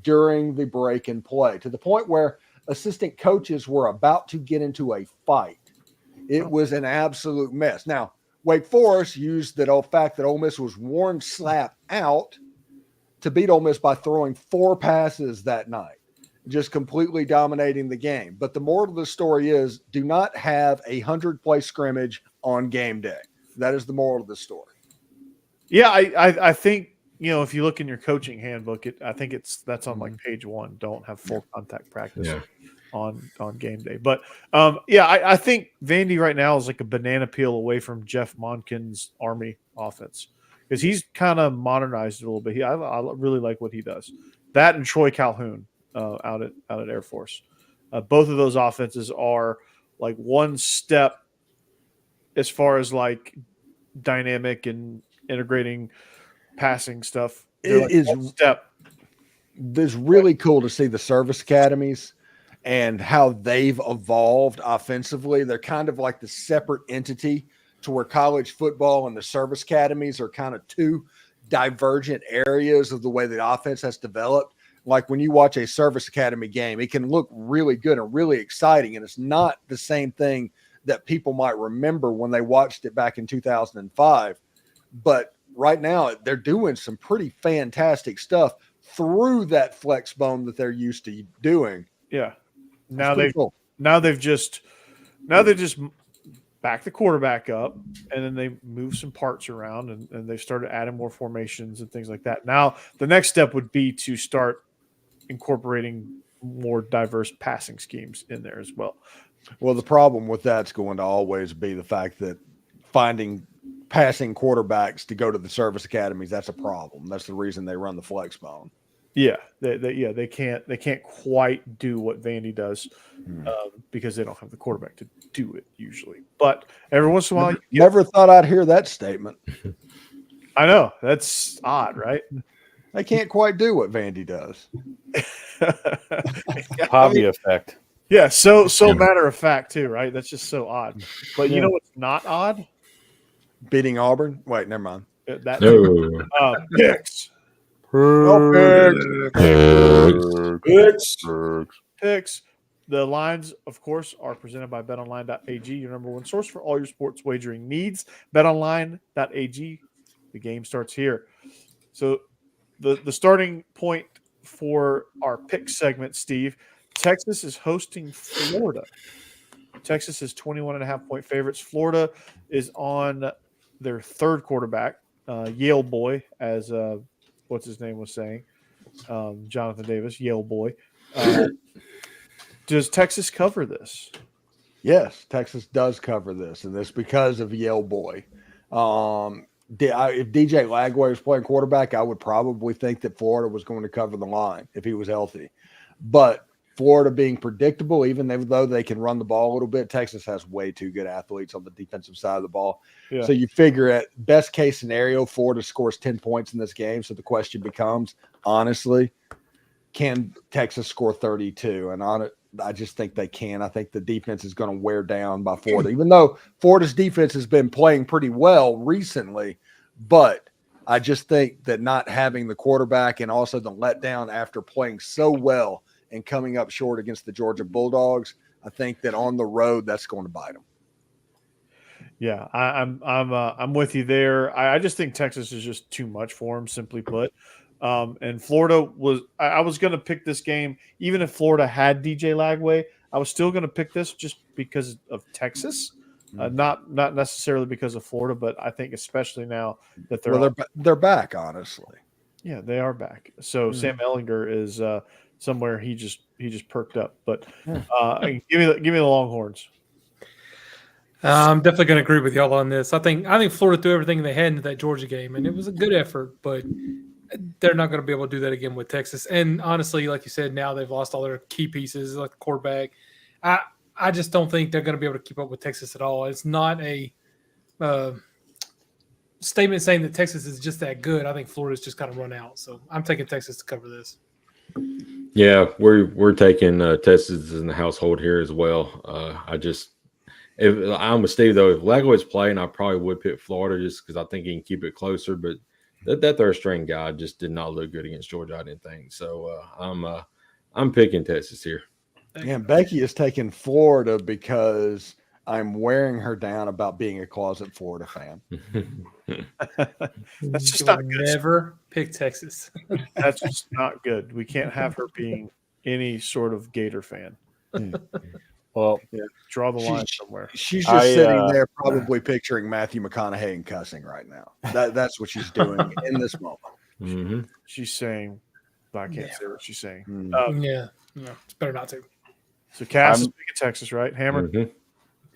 during the break and play, to the point where assistant coaches were about to get into a fight. It was an absolute mess. Now, Wake Forest used the fact that Ole Miss was worn slap out to beat Ole Miss by throwing 4 passes that night, just completely dominating the game. But the moral of the story is, do not have a 100-play scrimmage on game day. That is the moral of the story. Yeah, I think, if you look in your coaching handbook, I think that's on like page 1. Don't have full contact practice on game day. But I think Vandy right now is like a banana peel away from Jeff Monken's Army offense, because he's kind of modernized it a little bit. I really like what he does. That and Troy Calhoun out at Air Force. Both of those offenses are like one step as far as like dynamic and integrating passing stuff. It is one step. It's really cool to see the service academies and how they've evolved offensively. They're kind of like the separate entity, to where college football and the service academies are kind of two divergent areas of the way the offense has developed. Like when you watch a service academy game, it can look really good and really exciting. And it's not the same thing that people might remember when they watched it back in 2005. But right now they're doing some pretty fantastic stuff through that flex bone that they're used to doing. Yeah. Now they've just backed the quarterback up, and then they moved some parts around, and they started adding more formations and things like that. Now the next step would be to start incorporating more diverse passing schemes in there as well. Well, the problem with that's going to always be the fact that finding passing quarterbacks to go to the service academies, that's a problem. That's the reason they run the flex bone. Yeah, they can't quite do what Vandy does because they don't have the quarterback to do it usually. But every once in a while, never thought I'd hear that statement. I know, that's odd, right? They can't quite do what Vandy does. Hobby effect. Yeah, so matter of fact too, right? That's just so odd. But you know what's not odd? Beating Auburn. Wait, never mind. Picks. Picks. The lines, of course, are presented by betonline.ag, your number one source for all your sports wagering needs. Betonline.ag. The game starts here. So the starting point for our pick segment, Steve, Texas is hosting Florida. Texas is 21.5-point favorites. Florida is on their third quarterback, Yale boy, as what's his name was saying, Jonathan Davis, Yale boy. Does Texas cover this? Yes, Texas does cover this, and it's because of Yale boy. If DJ Lagway was playing quarterback, I would probably think that Florida was going to cover the line if he was healthy. But Florida being predictable, even though they can run the ball a little bit, Texas has way too good athletes on the defensive side of the ball. Yeah. So you figure at best case scenario, Florida scores 10 points in this game. So the question becomes, honestly, can Texas score 32? And I just think they can. I think the defense is going to wear down by Florida, even though Florida's defense has been playing pretty well recently. But I just think that not having the quarterback and also the letdown after playing so well and coming up short against the Georgia Bulldogs, I think that on the road that's going to bite them. Yeah, I'm with you there. I just think Texas is just too much for them, simply put. And Florida was – I was going to pick this game even if Florida had DJ Lagway. I was still going to pick this just because of Texas, not necessarily because of Florida, but I think especially now that they're back, honestly. Yeah, they are back. So Sam Ehlinger is somewhere he just perked up. But give me the Longhorns. I'm definitely going to agree with y'all on this. I think Florida threw everything they had into that Georgia game, and it was a good effort, but they're not going to be able to do that again with Texas. And honestly, like you said, now they've lost all their key pieces, like the quarterback. I just don't think they're going to be able to keep up with Texas at all. It's not a statement saying that Texas is just that good. I think Florida's just got to run out. So I'm taking Texas to cover this. Yeah, we're taking Texas in the household here as well. If I'm with Steve though, if Lagway's playing, I probably would pick Florida just because I think he can keep it closer. But that third string guy just did not look good against Georgia, I didn't think. So I'm picking Texas here. Yeah, Becky is taking Florida because I'm wearing her down about being a closet Florida fan. That's just not good. Never pick Texas. That's just not good. We can't have her being any sort of Gator fan. Well, yeah, draw the line somewhere. She's just sitting there probably picturing Matthew McConaughey and cussing right now. That's what she's doing in this moment. Mm-hmm. She's saying, but I can't say what she's saying. Yeah, no, it's better not to. So Cass is picking Texas, right? Hammer? Mm-hmm.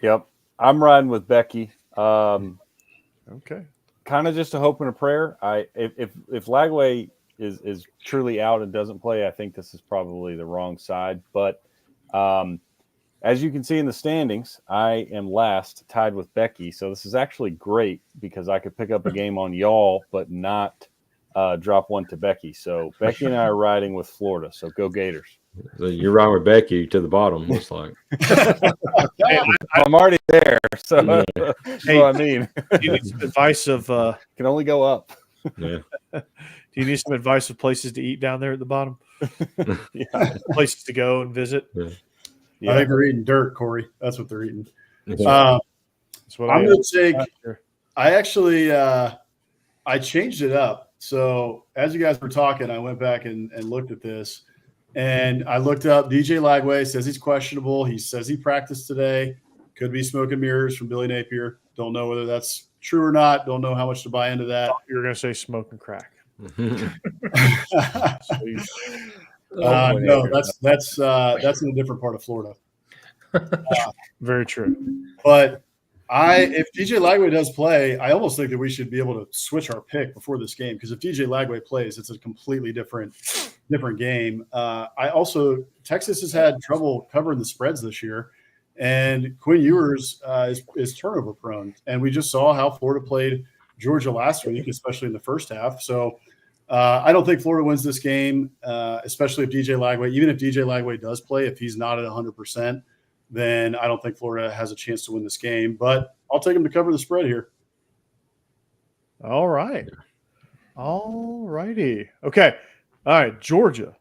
Yep. I'm riding with Becky. Okay. Kind of just a hope and a prayer. If Lagway is truly out and doesn't play, I think this is probably the wrong side. But as you can see in the standings, I am last, tied with Becky. So this is actually great because I could pick up a game on y'all, but not drop one to Becky. So Becky and I are riding with Florida. So go Gators. So you're right with Becky to the bottom, looks like. I'm already there. So that's what I mean. You need some advice of can only go up. Yeah. Do you need some advice of places to eat down there at the bottom? Yeah. Places to go and visit? I think they're eating dirt, Corey. That's what they're eating. That's what I'm going to take – I actually I changed it up. So as you guys were talking, I went back and looked at this. And I looked up DJ Lagway, says he's questionable. He says he practiced today. Could be smoke and mirrors from Billy Napier. Don't know whether that's true or not. Don't know how much to buy into that. You were going to say smoke and crack. No, that's in a different part of Florida. Very true. But if DJ Lagway does play, I almost think that we should be able to switch our pick before this game because if DJ Lagway plays, it's a completely different game. Texas has had trouble covering the spreads this year, and Quinn Ewers is turnover prone, and we just saw how Florida played Georgia last week, especially in the first half. So I don't think Florida wins this game, especially if DJ Lagway, even if DJ Lagway does play, if he's not at 100%. Then I don't think Florida has a chance to win this game. But I'll take them to cover the spread here. All right. All righty. Okay. All right. Georgia,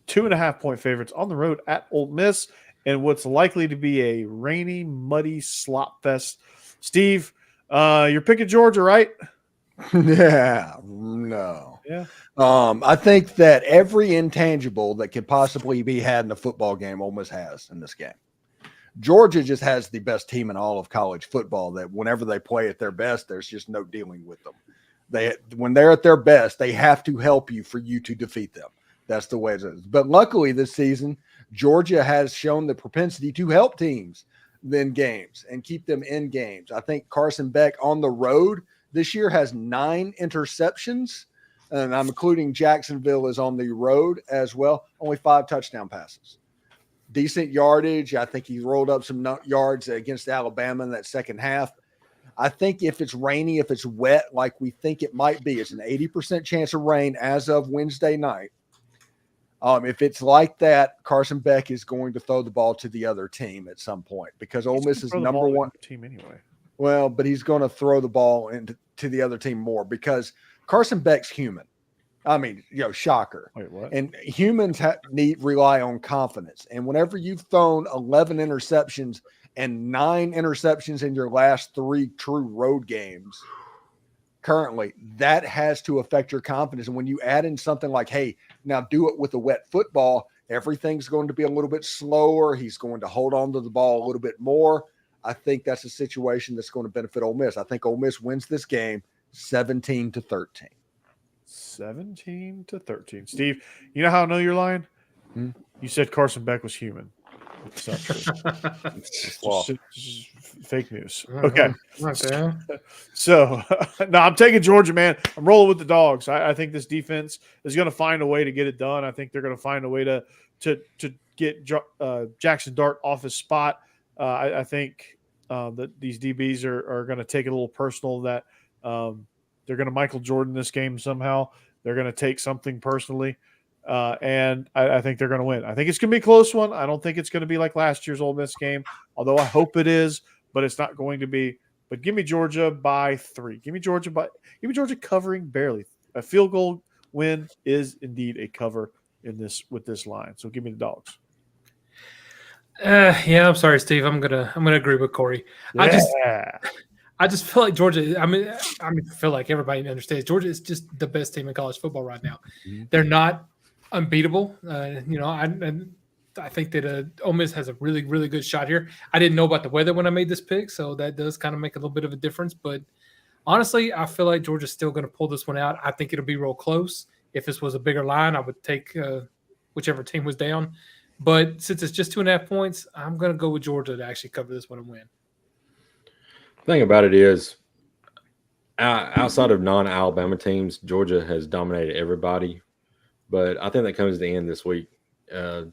2.5-point favorites on the road at Ole Miss, and what's likely to be a rainy, muddy slop fest. Steve, you're picking Georgia, right? Yeah. No. Yeah. I think that every intangible that could possibly be had in a football game Ole Miss has in this game. Georgia just has the best team in all of college football that whenever they play at their best, there's just no dealing with them. When they're at their best, they have to help you for you to defeat them. That's the way it is. But luckily this season, Georgia has shown the propensity to help teams in games and keep them in games. I think Carson Beck on the road this year has 9 interceptions, and I'm including Jacksonville is on the road as well. Only 5 touchdown passes. Decent yardage. I think he rolled up some yards against Alabama in that second half. I think if it's rainy, if it's wet, like we think it might be, it's an 80% chance of rain as of Wednesday night. If it's like that, Carson Beck is going to throw the ball to the other team at some point because Ole Miss is number one team anyway. Well, but he's going to throw the ball to the other team more because Carson Beck's human. I mean, shocker. Wait, what? And humans rely on confidence. And whenever you've thrown 11 interceptions and 9 interceptions in your last 3 true road games, currently, that has to affect your confidence. And when you add in something like, hey, now do it with a wet football, everything's going to be a little bit slower. He's going to hold on to the ball a little bit more. I think that's a situation that's going to benefit Ole Miss. I think Ole Miss wins this game 17-13. 17-13. Steve, you know how I know you're lying? You said Carson Beck was human. It's not true. Just fake news. Okay. So, no, I'm taking Georgia, man. I'm rolling with the dogs. I think this defense is going to find a way to get it done. I think they're going to find a way to get Jackson Dart off his spot. I think that these DBs are going to take it a little personal that they're going to Michael Jordan this game somehow. They're going to take something personally. And I think they're going to win. I think it's going to be a close one. I don't think it's going to be like last year's Ole Miss game, although I hope it is, but it's not going to be. But give me Georgia by 3. Give me Georgia covering barely. A field goal win is indeed a cover with this line. So give me the dogs. Yeah, I'm sorry, Steve. I'm gonna agree with Corey. Yeah. I just feel like Georgia. I feel like everybody understands Georgia is just the best team in college football right now. Mm-hmm. They're not unbeatable. I think that Ole Miss has a really, really good shot here. I didn't know about the weather when I made this pick, so that does kind of make a little bit of a difference. But honestly, I feel like Georgia's still going to pull this one out. I think it'll be real close. If this was a bigger line, I would take whichever team was down. But since it's just 2.5 points, I'm going to go with Georgia to actually cover this one and win. The thing about it is, outside of non-Alabama teams, Georgia has dominated everybody. But I think that comes to the end this week. I'm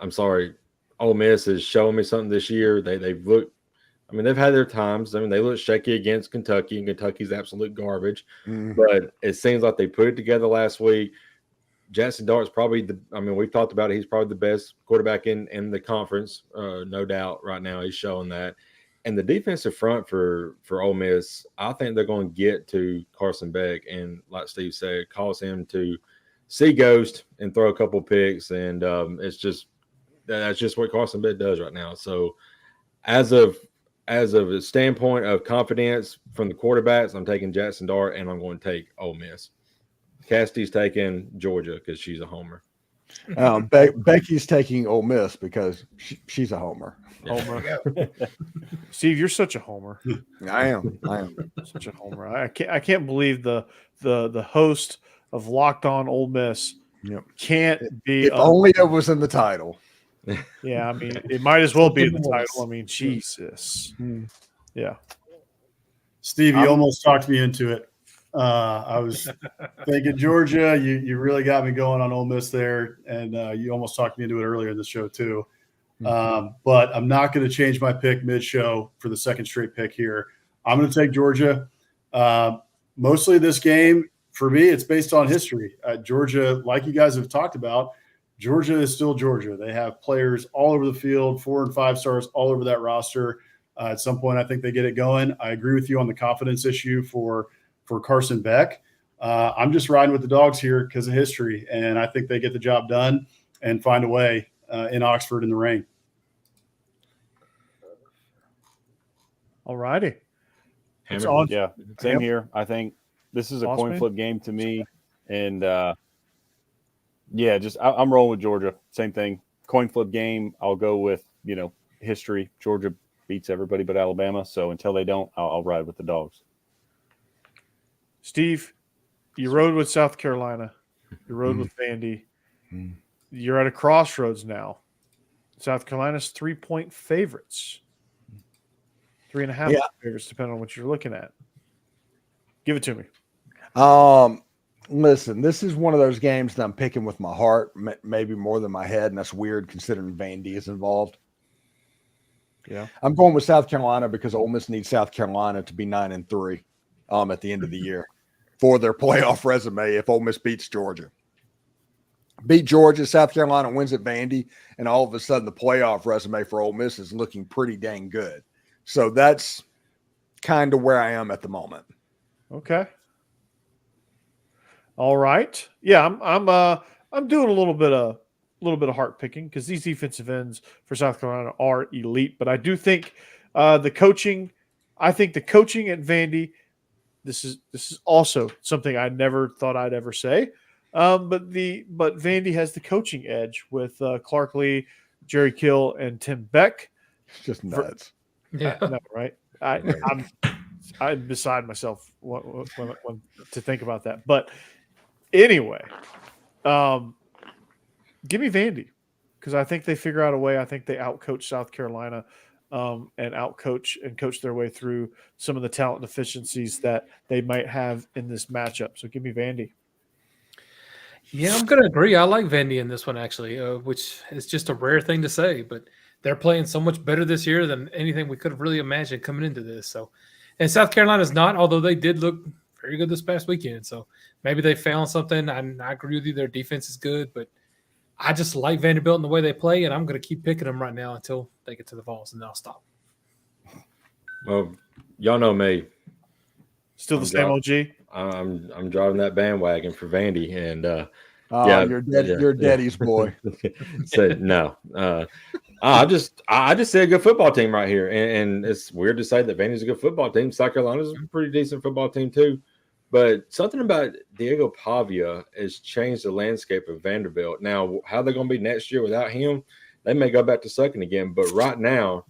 sorry. Ole Miss is showing me something this year. They've looked – they've had their times. they look shaky against Kentucky, and Kentucky's absolute garbage. Mm-hmm. But it seems like they put it together last week. Jackson Dart's probably we've talked about it. He's probably the best quarterback in the conference, no doubt right now. He's showing that. And the defensive front for Ole Miss, I think they're going to get to Carson Beck and, like Steve said, cause him to see ghost and throw a couple picks. And that's just what Carson Beck does right now. So as of a standpoint of confidence from the quarterbacks, I'm taking Jackson Dart and I'm going to take Ole Miss. Cassidy's taking Georgia because she's a homer. Becky's taking Ole Miss because she's a homer. Homer. Steve, you're such a homer. I am such a homer. I can't believe the host of Locked On Ole Miss can't be. If only it was in the title. Yeah, it might as well be in the title. Jesus. Yeah. Steve, you almost talked me into it. I was thinking Georgia. You really got me going on Ole Miss there, and you almost talked me into it earlier in the show too. But I'm not going to change my pick mid-show for the second straight pick here. I'm going to take Georgia. Mostly this game, for me, it's based on history. Georgia, like you guys have talked about, Georgia is still Georgia. They have players all over the field, 4 and 5 stars all over that roster. At some point, I think they get it going. I agree with you on the confidence issue for Carson Beck. I'm just riding with the dogs here because of history, and I think they get the job done and find a way in Oxford in the rain. All righty. Yeah, same here. I think this is a coin flip game to me, and I'm rolling with Georgia. Same thing, coin flip game. I'll go with history, Georgia beats everybody but Alabama. So until they don't, I'll ride with the Dogs. Steve, you rode with South Carolina. You rode with Vandy. You're at a crossroads now. South Carolina's 3-point favorites. 3.5 favorites, depending on what you're looking at. Give it to me. Listen, this is one of those games that I'm picking with my heart, maybe more than my head, and that's weird considering Vandy is involved. Yeah, I'm going with South Carolina because Ole Miss needs South Carolina to be 9-3 at the end of the year for their playoff resume if Ole Miss beats Georgia. Beat Georgia, South Carolina wins at Vandy, and all of a sudden the playoff resume for Ole Miss is looking pretty dang good. So that's kind of where I am at the moment. Okay. All right. Yeah, I'm doing a little bit of heart picking because these defensive ends for South Carolina are elite. But I do think the coaching at Vandy, this is also something I never thought I'd ever say. But Vandy has the coaching edge with Clark Lee, Jerry Kill, and Tim Beck. It's just nuts. Yeah. No, right? I'm beside myself when to think about that. But anyway, give me Vandy because I think they figure out a way. I think they outcoach South Carolina and outcoach and coach their way through some of the talent deficiencies that they might have in this matchup. So give me Vandy. Yeah, I'm going to agree. I like Vandy in this one, actually, which is just a rare thing to say, but they're playing so much better this year than anything we could have really imagined coming into this. So, and South Carolina's not, although they did look very good this past weekend. So maybe they found something. I agree with you. Their defense is good, but I just like Vanderbilt in the way they play, and I'm going to keep picking them right now until they get to the Vols, and then I'll stop. Well, y'all know me. Still the same OG. I'm driving that bandwagon for Vandy, and you're Daddy's boy. So no, I just say a good football team right here, and it's weird to say that Vandy's a good football team. South Carolina's a pretty decent football team too, but something about Diego Pavia has changed the landscape of Vanderbilt. Now, how they're going to be next year without him, they may go back to sucking again. But right now,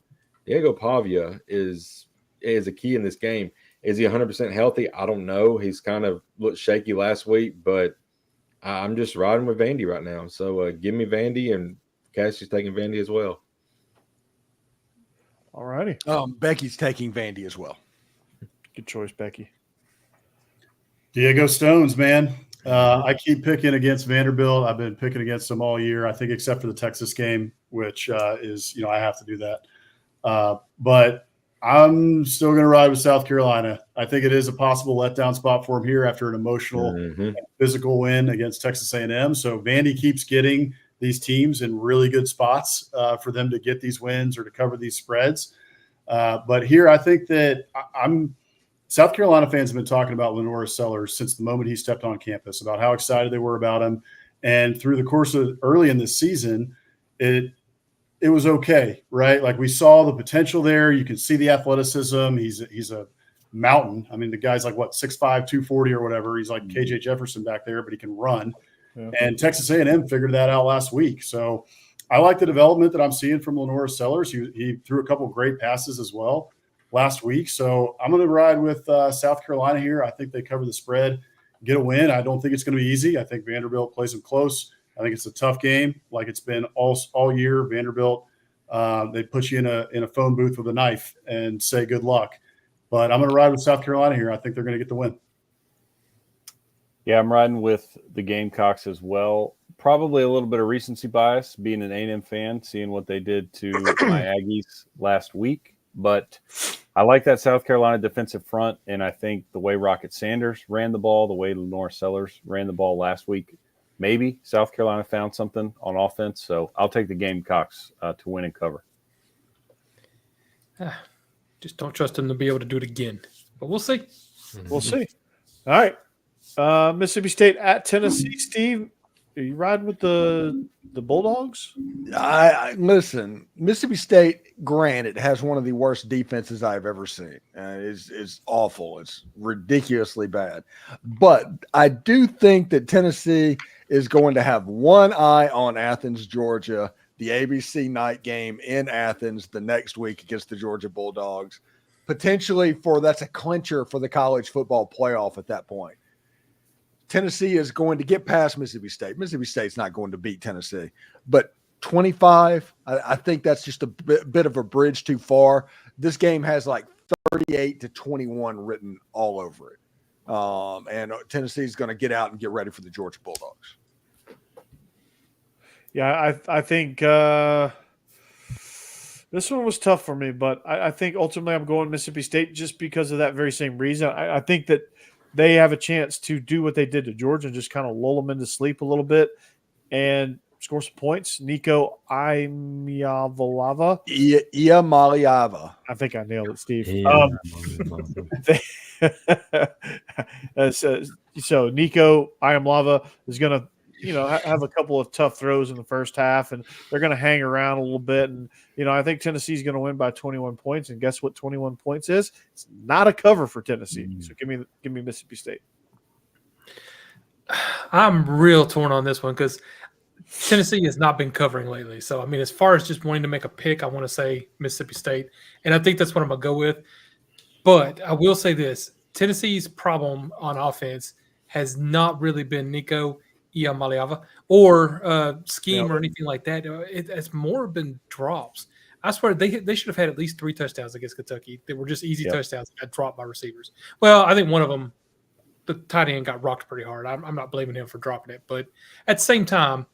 Diego Pavia is a key in this game. Is he 100% healthy? I don't know. He's kind of looked shaky last week, but I'm just riding with Vandy right now. So give me Vandy, and Cassie's taking Vandy as well. All righty. Becky's taking Vandy as well. Good choice, Becky. Diego Stones, man. I keep picking against Vanderbilt. I've been picking against them all year, I think, except for the Texas game, which is, I have to do that. But I'm still going to ride with South Carolina. I think it is a possible letdown spot for him here after an emotional and physical win against Texas A&M. So Vandy keeps getting these teams in really good spots for them to get these wins or to cover these spreads. But here I think that South Carolina fans have been talking about Lenora Sellers since the moment he stepped on campus, about how excited they were about him. And through the course of early in this season, it was okay, right? Like we saw the potential there. You can see the athleticism. He's a mountain. I mean, the guy's like 6'5", 240 or whatever. He's like KJ Jefferson back there, but he can run. Yeah. And Texas A&M figured that out last week. So I like the development that I'm seeing from Lenora Sellers. He threw a couple great passes as well last week. So I'm going to ride with South Carolina here. I think they cover the spread, get a win. I don't think it's going to be easy. I think Vanderbilt plays them close. I think it's a tough game, like it's been all year. Vanderbilt, they put you in a phone booth with a knife and say good luck. But I'm going to ride with South Carolina here. I think they're going to get the win. Yeah, I'm riding with the Gamecocks as well. Probably a little bit of recency bias, being an A&M fan, seeing what they did to my Aggies last week. But I like that South Carolina defensive front, and I think the way Rocket Sanders ran the ball, the way Lenore Sellers ran the ball last week, maybe South Carolina found something on offense. So I'll take the Gamecocks to win and cover. Just don't trust them to be able to do it again. But we'll see. We'll see. All right. Mississippi State at Tennessee. Steve, are you riding with the Bulldogs? Listen, Mississippi State, granted, has one of the worst defenses I've ever seen. It's awful. It's ridiculously bad. But I do think that Tennessee is going to have one eye on Athens, Georgia, the ABC night game in Athens the next week against the Georgia Bulldogs, potentially that's a clincher for the college football playoff at that point. Tennessee is going to get past Mississippi State. Mississippi State's not going to beat Tennessee, but 25, I think that's just a bit of a bridge too far. This game has like 38-21 written all over it. And Tennessee's going to get out and get ready for the Georgia Bulldogs. Yeah, I think this one was tough for me, but I think ultimately I'm going Mississippi State just because of that very same reason. I think that they have a chance to do what they did to Georgia and just kind of lull them into sleep a little bit and score some points. Nico Iamaleava. Iamaleava. I think I nailed it, Steve. So Nico Iamaleava is going to, have a couple of tough throws in the first half, and they're going to hang around a little bit. And, I think Tennessee's going to win by 21 points. And guess what 21 points is? It's not a cover for Tennessee. So give me Mississippi State. I'm real torn on this one because Tennessee has not been covering lately. So, as far as just wanting to make a pick, I want to say Mississippi State. And I think that's what I'm going to go with. But I will say this. Tennessee's problem on offense has not really been Nico Iamaleava or scheme or anything like that. It's more been drops. I swear they should have had at least 3 touchdowns against Kentucky. They were just easy touchdowns that got dropped by receivers. Well, I think one of them, the tight end, got rocked pretty hard. I'm not blaming him for dropping it. But at the same time,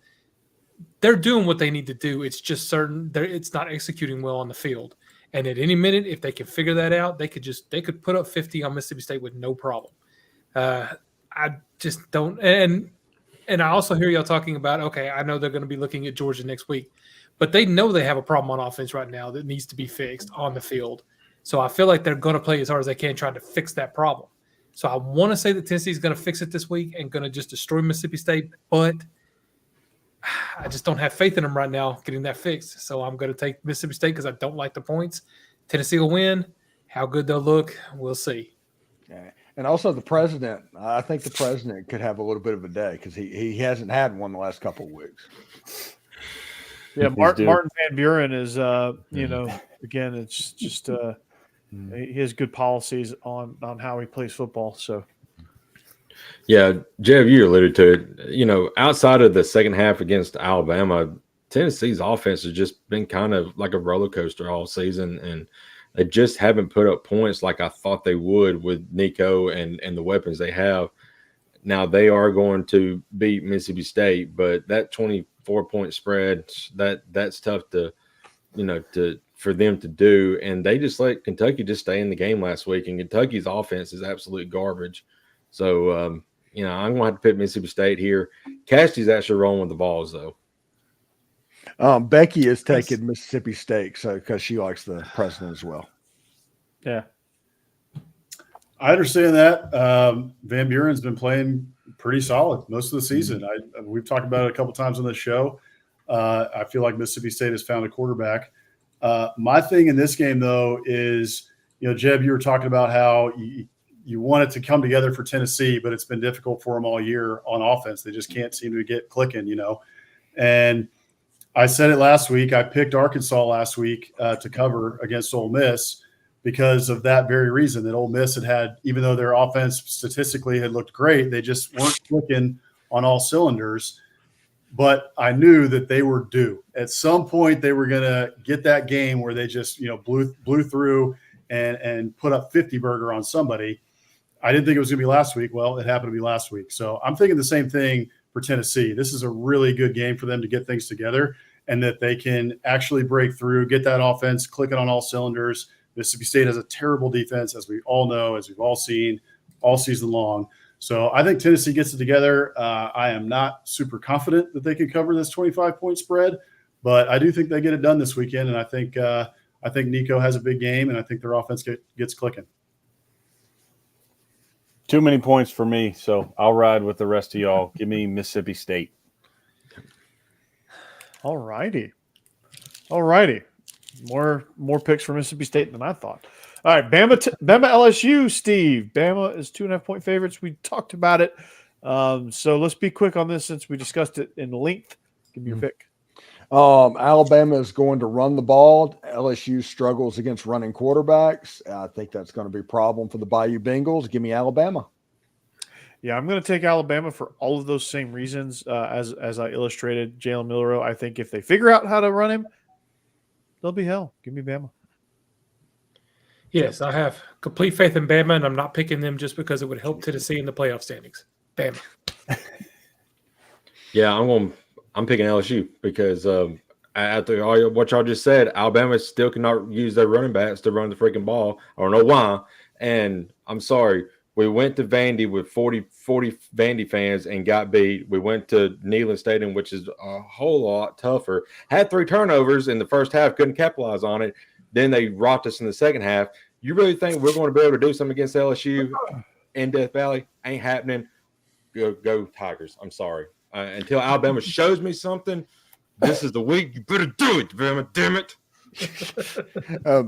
they're doing what they need to do. It's just it's not executing well on the field. And at any minute, if they can figure that out, they could put up 50 on Mississippi State with no problem. I just don't. And I also hear y'all talking about, okay, I know they're going to be looking at Georgia next week, but they know they have a problem on offense right now that needs to be fixed on the field. So I feel like they're going to play as hard as they can trying to fix that problem. So I want to say that Tennessee's going to fix it this week and going to just destroy Mississippi State, but I just don't have faith in them right now getting that fixed. So I'm going to take Mississippi State because I don't like the points. Tennessee will win. How good they'll look, we'll see. Yeah. And also the president, I think the president could have a little bit of a day because he hasn't had one the last couple of weeks. Yeah, Martin Van Buren is, again, it's just he has good policies on how he plays football. So, yeah, Jeb, you alluded to it. Outside of the second half against Alabama, Tennessee's offense has just been kind of like a roller coaster all season, and they just haven't put up points like I thought they would with Nico and the weapons they have. Now they are going to beat Mississippi State, but that 24-point spread, that's tough for them to do. And they just let Kentucky just stay in the game last week, and Kentucky's offense is absolute garbage. So, I'm going to have to pick Mississippi State here. Cassidy's actually rolling with the balls, though. Becky is taking Mississippi State because she likes the president as well. Yeah. I understand that. Van Buren's been playing pretty solid most of the season. We've talked about it a couple times on the show. I feel like Mississippi State has found a quarterback. My thing in this game, though, is, Jeb, you were talking about how you want it to come together for Tennessee, but it's been difficult for them all year on offense. They just can't seem to get clicking, And I said it last week. I picked Arkansas last week to cover against Ole Miss because of that very reason, that Ole Miss had, even though their offense statistically had looked great, they just weren't clicking on all cylinders. But I knew that they were due. At some point, they were going to get that game where they just, blew through and put up 50 burger on somebody. I didn't think it was going to be last week. Well, it happened to be last week. So I'm thinking the same thing for Tennessee. This is a really good game for them to get things together and that they can actually break through, get that offense clicking on all cylinders. Mississippi State has a terrible defense, as we all know, as we've all seen all season long. So I think Tennessee gets it together. I am not super confident that they can cover this 25-point spread, but I do think they get it done this weekend. And I think Nico has a big game, and I think their offense gets clicking. Too many points for me, so I'll ride with the rest of y'all. Give me Mississippi State. All righty. More picks for Mississippi State than I thought. All right, Bama LSU, Steve. Bama is 2.5-point favorites. We talked about it. So let's be quick on this since we discussed it in length. Give me your pick. Alabama is going to run the ball. LSU struggles against running quarterbacks. I think that's going to be a problem for the Bayou Bengals. Give me Alabama. Yeah, I'm going to take Alabama for all of those same reasons as I illustrated. Jalen Milroe, I think if they figure out how to run him, they'll be hell. Give me Bama. Yes, I have complete faith in Bama, and I'm not picking them just because it would help Tennessee in the playoff standings. Bama. Yeah, I'm picking LSU because after all what y'all just said, Alabama still cannot use their running backs to run the freaking ball. I don't know why. And I'm sorry. We went to Vandy with 40 Vandy fans and got beat. We went to Neyland Stadium, which is a whole lot tougher. Had 3 turnovers in the first half, couldn't capitalize on it. Then they rocked us in the second half. You really think we're going to be able to do something against LSU in Death Valley? Ain't happening. Go Tigers. I'm sorry. Until Alabama shows me something, this is the week. You better do it, Bama. Damn it.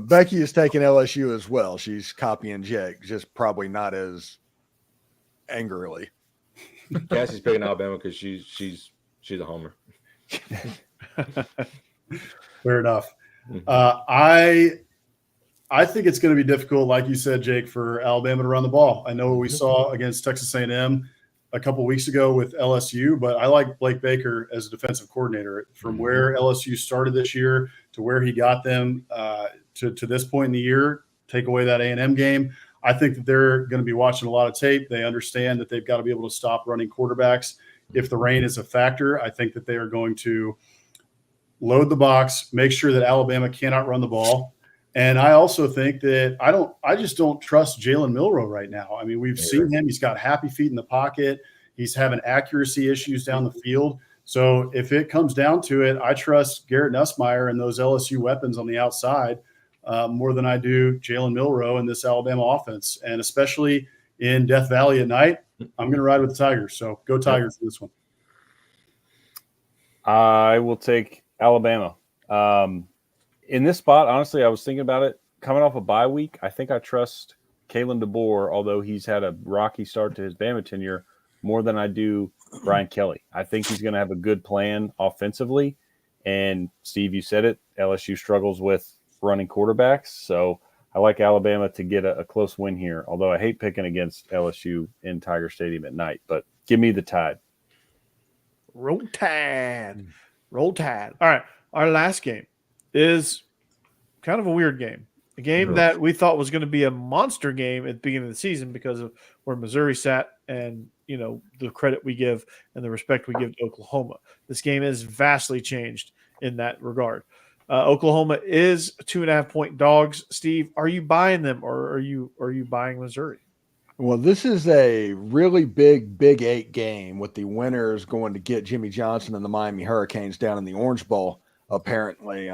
Becky is taking LSU as well. She's copying Jake, just probably not as angrily. Cassie's picking Alabama because she's a homer. Fair enough. I think it's going to be difficult, like you said, Jake, for Alabama to run the ball. I know what we saw against Texas A&M a couple of weeks ago with LSU, but I like Blake Baker as a defensive coordinator. From where LSU started this year to where he got them to this point in the year, take away that A&M game, I think that they're going to be watching a lot of tape. They understand that they've got to be able to stop running quarterbacks. If the rain is a factor, I think that they are going to load the box, make sure that Alabama cannot run the ball. And I also think that I just don't trust Jalen Milroe right now. I mean, we've seen him. He's got happy feet in the pocket. He's having accuracy issues down the field. So if it comes down to it, I trust Garrett Nussmeier and those LSU weapons on the outside more than I do Jalen Milroe and this Alabama offense. And especially in Death Valley at night, I'm going to ride with the Tigers. So go Tigers for this one. I will take Alabama. In this spot, honestly, I was thinking about it. Coming off a bye week, I think I trust Kalen DeBoer, although he's had a rocky start to his Bama tenure, more than I do Brian Kelly. I think he's going to have a good plan offensively. And, Steve, you said it, LSU struggles with running quarterbacks. So I like Alabama to get a close win here, although I hate picking against LSU in Tiger Stadium at night. But give me the Tide. Roll Tide. Roll Tide. All right, our last game is kind of a weird game. A game that we thought was going to be a monster game at the beginning of the season because of where Missouri sat and, you know, the credit we give and the respect we give to Oklahoma. This game has vastly changed in that regard. Oklahoma is 2.5-point dogs. Steve, are you buying them or are you buying Missouri? Well, this is a really Big 8 game with the winners going to get Jimmy Johnson and the Miami Hurricanes down in the Orange Bowl. Apparently,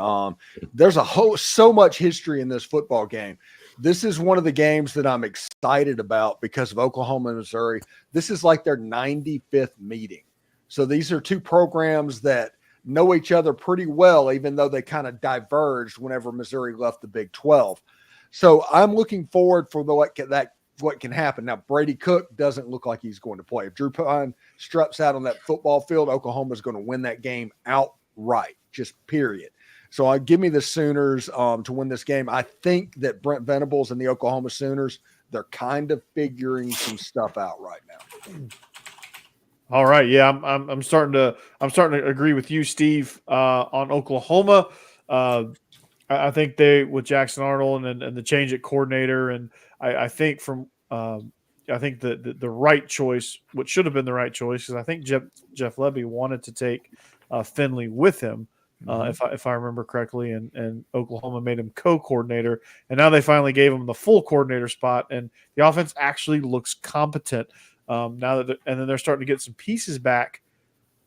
there's so much history in this football game. This is one of the games that I'm excited about because of Oklahoma and Missouri. This is like their 95th meeting. So these are two programs that know each other pretty well, even though they kind of diverged whenever Missouri left the Big 12. So I'm looking forward for what can happen. Now, Brady Cook doesn't look like he's going to play. If Drew Pine struts out on that football field, Oklahoma's going to win that game outright. Just period. So I give me the Sooners to win this game. I think that Brent Venables and the Oklahoma Sooners, they're kind of figuring some stuff out right now. All right, yeah, I'm starting to agree with you, Steve, on Oklahoma. I think they with Jackson Arnold and the change at coordinator, and I think I think the right choice, what should have been the right choice, because I think Jeff Lebby wanted to take Finley with him. If I remember correctly, and Oklahoma made him co-coordinator, and now they finally gave him the full coordinator spot, and the offense actually looks competent now that, and then they're starting to get some pieces back.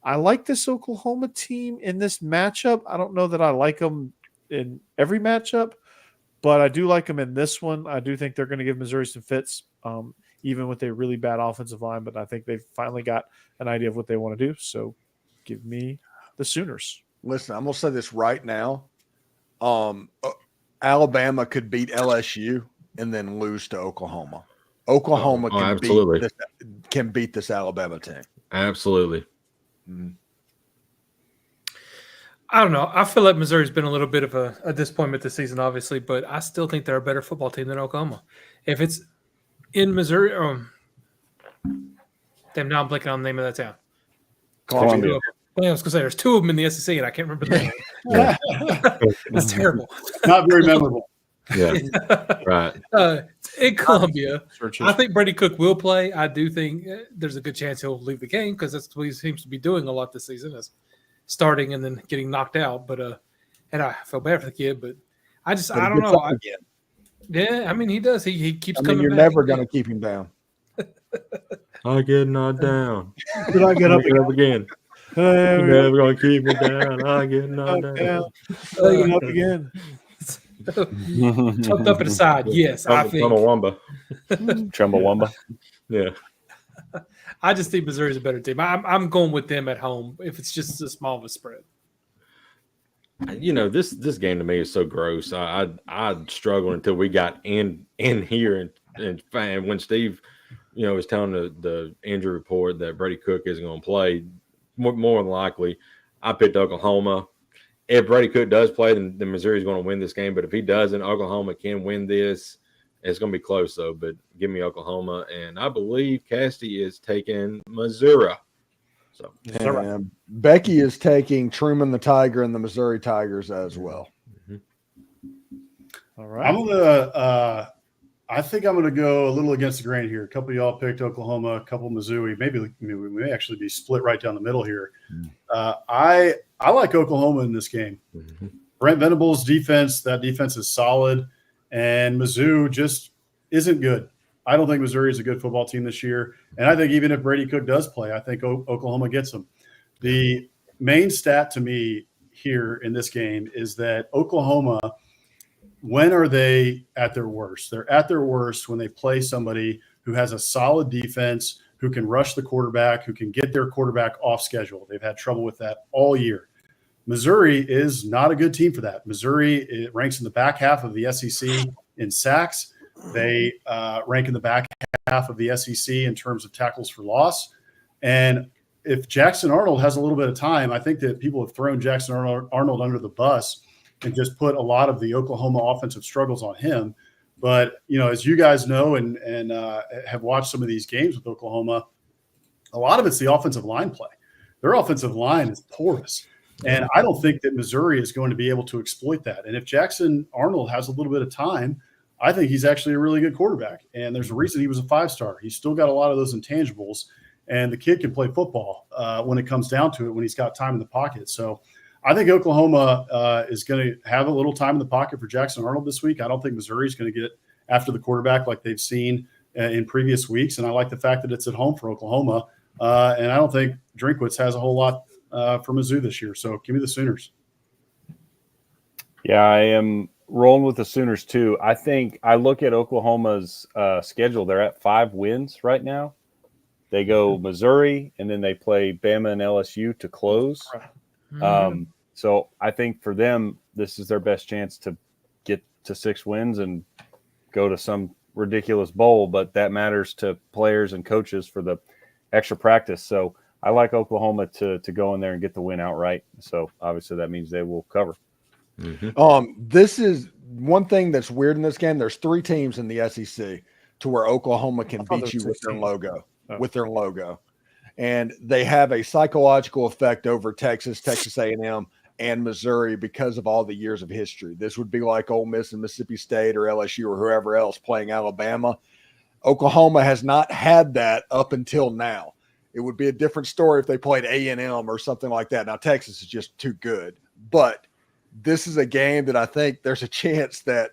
I like this Oklahoma team in this matchup. I don't know that I like them in every matchup, but I do like them in this one. I do think they're going to give Missouri some fits, even with a really bad offensive line, but I think they've finally got an idea of what they want to do. So give me the Sooners. Listen, I'm going to say this right now. Alabama could beat LSU and then lose to Oklahoma. Oklahoma can beat this Alabama team. Absolutely. Mm-hmm. I don't know. I feel like Missouri's been a little bit of a disappointment this season, obviously, but I still think they're a better football team than Oklahoma. If it's in Missouri, damn, now I'm blanking on the name of that town. Columbia. Well, I was going to say there's two of them in the SEC, and I can't remember the name. That's terrible. Not very memorable. Yeah, right. In Columbia, Search I think Brady Cook will play. I do think there's a good chance he'll leave the game because that's what he seems to be doing a lot this season, is starting and then getting knocked out. But and I feel bad for the kid, but I don't know. Yeah, I mean he does. He keeps coming. You're back. never going to keep him down. I get knocked down. Did I get up again? You're never gonna keep me down. I get knocked down. up again? Tucked up at the side. Yes, I think. Chumbawamba. Yeah. I just think Missouri's a better team. I'm going with them at home if it's just as small of a spread. You know, this game to me is so gross. I struggled until we got in here and when Steve, was telling the injury report that Brady Cook isn't going to play. More than likely, I picked Oklahoma. If Brady Cook does play, then Missouri's going to win this game. But if he doesn't, Oklahoma can win this. It's going to be close, though. But give me Oklahoma. And I believe Casty is taking Missouri. So and Becky is taking Truman the Tiger and the Missouri Tigers as well. All right. I think I'm gonna go a little against the grain here. A couple of y'all picked Oklahoma, a couple Missouri. Maybe we may actually be split right down the middle here. I like Oklahoma in this game. Mm-hmm. Brent Venables' defense, that defense is solid, and Mizzou just isn't good. I don't think Missouri is a good football team this year. And I think even if Brady Cook does play, I think Oklahoma gets them. The main stat to me here in this game is that Oklahoma, when are they at their worst? They're at their worst when they play somebody who has a solid defense, who can rush the quarterback, who can get their quarterback off schedule. They've had trouble with that all year. Missouri is not a good team for that. Missouri ranks in the back half of the SEC in sacks. They rank in the back half of the SEC in terms of tackles for loss. And if Jackson Arnold has a little bit of time, I think that people have thrown Jackson Arnold under the bus and just put a lot of the Oklahoma offensive struggles on him. But, as you guys know and have watched some of these games with Oklahoma, a lot of it's the offensive line play. Their offensive line is porous. And I don't think that Missouri is going to be able to exploit that. And if Jackson Arnold has a little bit of time, I think he's actually a really good quarterback. And there's a reason he was a 5-star. He's still got a lot of those intangibles. And the kid can play football when it comes down to it, when he's got time in the pocket. So I think Oklahoma is going to have a little time in the pocket for Jackson Arnold this week. I don't think Missouri is going to get after the quarterback like they've seen in previous weeks. And I like the fact that it's at home for Oklahoma. And I don't think Drinkwitz has a whole lot for Mizzou this year. So give me the Sooners. Yeah, I am rolling with the Sooners too. I think I look at Oklahoma's schedule. They're at 5 wins right now. They go Missouri, and then they play Bama and LSU to close. So I think for them, this is their best chance to get to 6 wins and go to some ridiculous bowl, but that matters to players and coaches for the extra practice. So I like Oklahoma to go in there and get the win outright. So obviously that means they will cover. Mm-hmm. This is one thing that's weird in this game. There's 3 teams in the SEC to where Oklahoma can beat you with their logo. And they have a psychological effect over Texas A&M, and Missouri because of all the years of history. This would be like Ole Miss and Mississippi State or LSU or whoever else playing Alabama. Oklahoma has not had that up until now. It would be a different story if they played A&M or something like that. Now, Texas is just too good. But this is a game that I think there's a chance that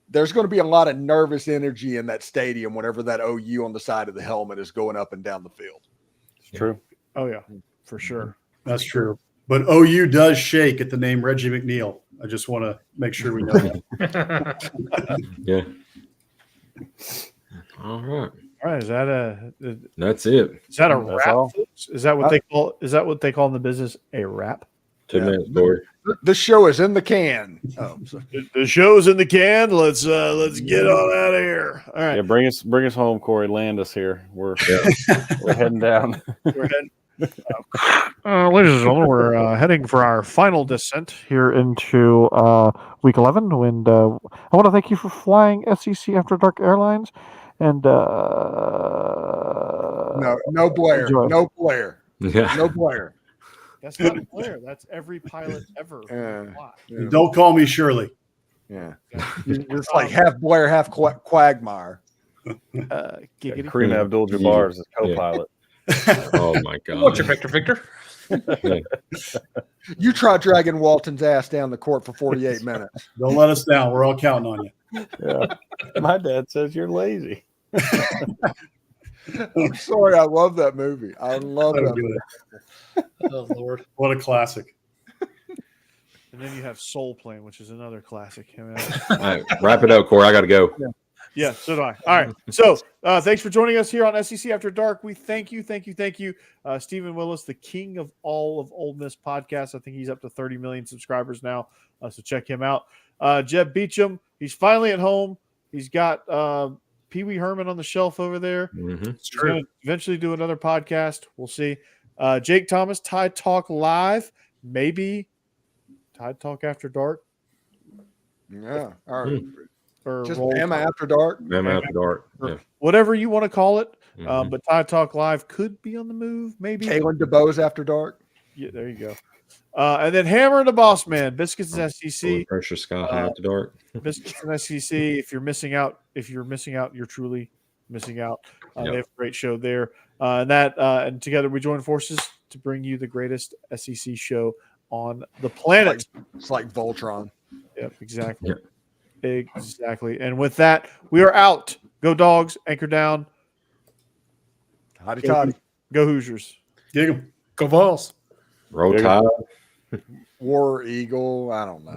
there's going to be a lot of nervous energy in that stadium whenever that OU on the side of the helmet is going up and down the field. It's true. Oh, yeah, for sure. That's true. But OU does shake at the name Reggie McNeil. I just want to make sure we know that. Yeah. All right. All right. That's it. Is that a That's wrap? all. Is that what they call? Is that what they call in the business a wrap? 2 minutes, Corey. The show is in the can. The show's in the can. Let's get on out of here. All right. Yeah, bring us home, Corey. Land us here. We're heading down. We're heading. Ladies and gentlemen, we're heading for our final descent here into week 11. And I want to thank you for flying SEC After Dark Airlines. And No Blair. enjoy. No Blair. Yeah. No Blair. That's not Blair. That's every pilot ever. Yeah. Fly. Yeah. Don't call me Shirley. Yeah. It's like half Blair, half Quagmire. Giggity. Kareem Abdul-Jabbar is his co-pilot. Oh my God. What's your Victor? You try dragging Walton's ass down the court for 48 minutes. Don't let us down. We're all counting on you. Yeah. My dad says you're lazy. I'm sorry. I love that movie. I love that movie. Oh Lord. What a classic. And then you have Soul Plane, which is another classic. I mean, All right, wrap it up, Corey. I got to go. yeah, so do I. All right. So thanks for joining us here on SEC After Dark. We thank you. Steven Willis, the king of all of Ole Miss podcasts. I think he's up to 30 million subscribers now. So check him out. Jeb Beecham, he's finally at home. He's got Pee Wee Herman on the shelf over there. Mm-hmm. He's going to eventually do another podcast. We'll see. Jake Thomas, Tide Talk Live. Maybe Tide Talk After Dark. Yeah. All right. Or Just Roll Bama Talk, After Dark. Bama After Dark. Yeah. whatever you want to call it. Mhm. But Tide Talk Live could be on the move, maybe. Kalen DeBose After Dark. Yeah, there you go. And then Hammer and the Boss Man, Biscuits and SEC. Pressure Sky High After Dark. Biscuits and SEC. If you're missing out, you're truly missing out. They have a great show there. And together we join forces to bring you the greatest SEC show on the planet. It's like Voltron. Yep, exactly. Yep. Exactly. And with that, we are out. Go Dogs, anchor down. Hotty toddy. Go Hoosiers. Gig 'em. Go Vols. Roll Yeah. Tide. War Eagle. I don't know.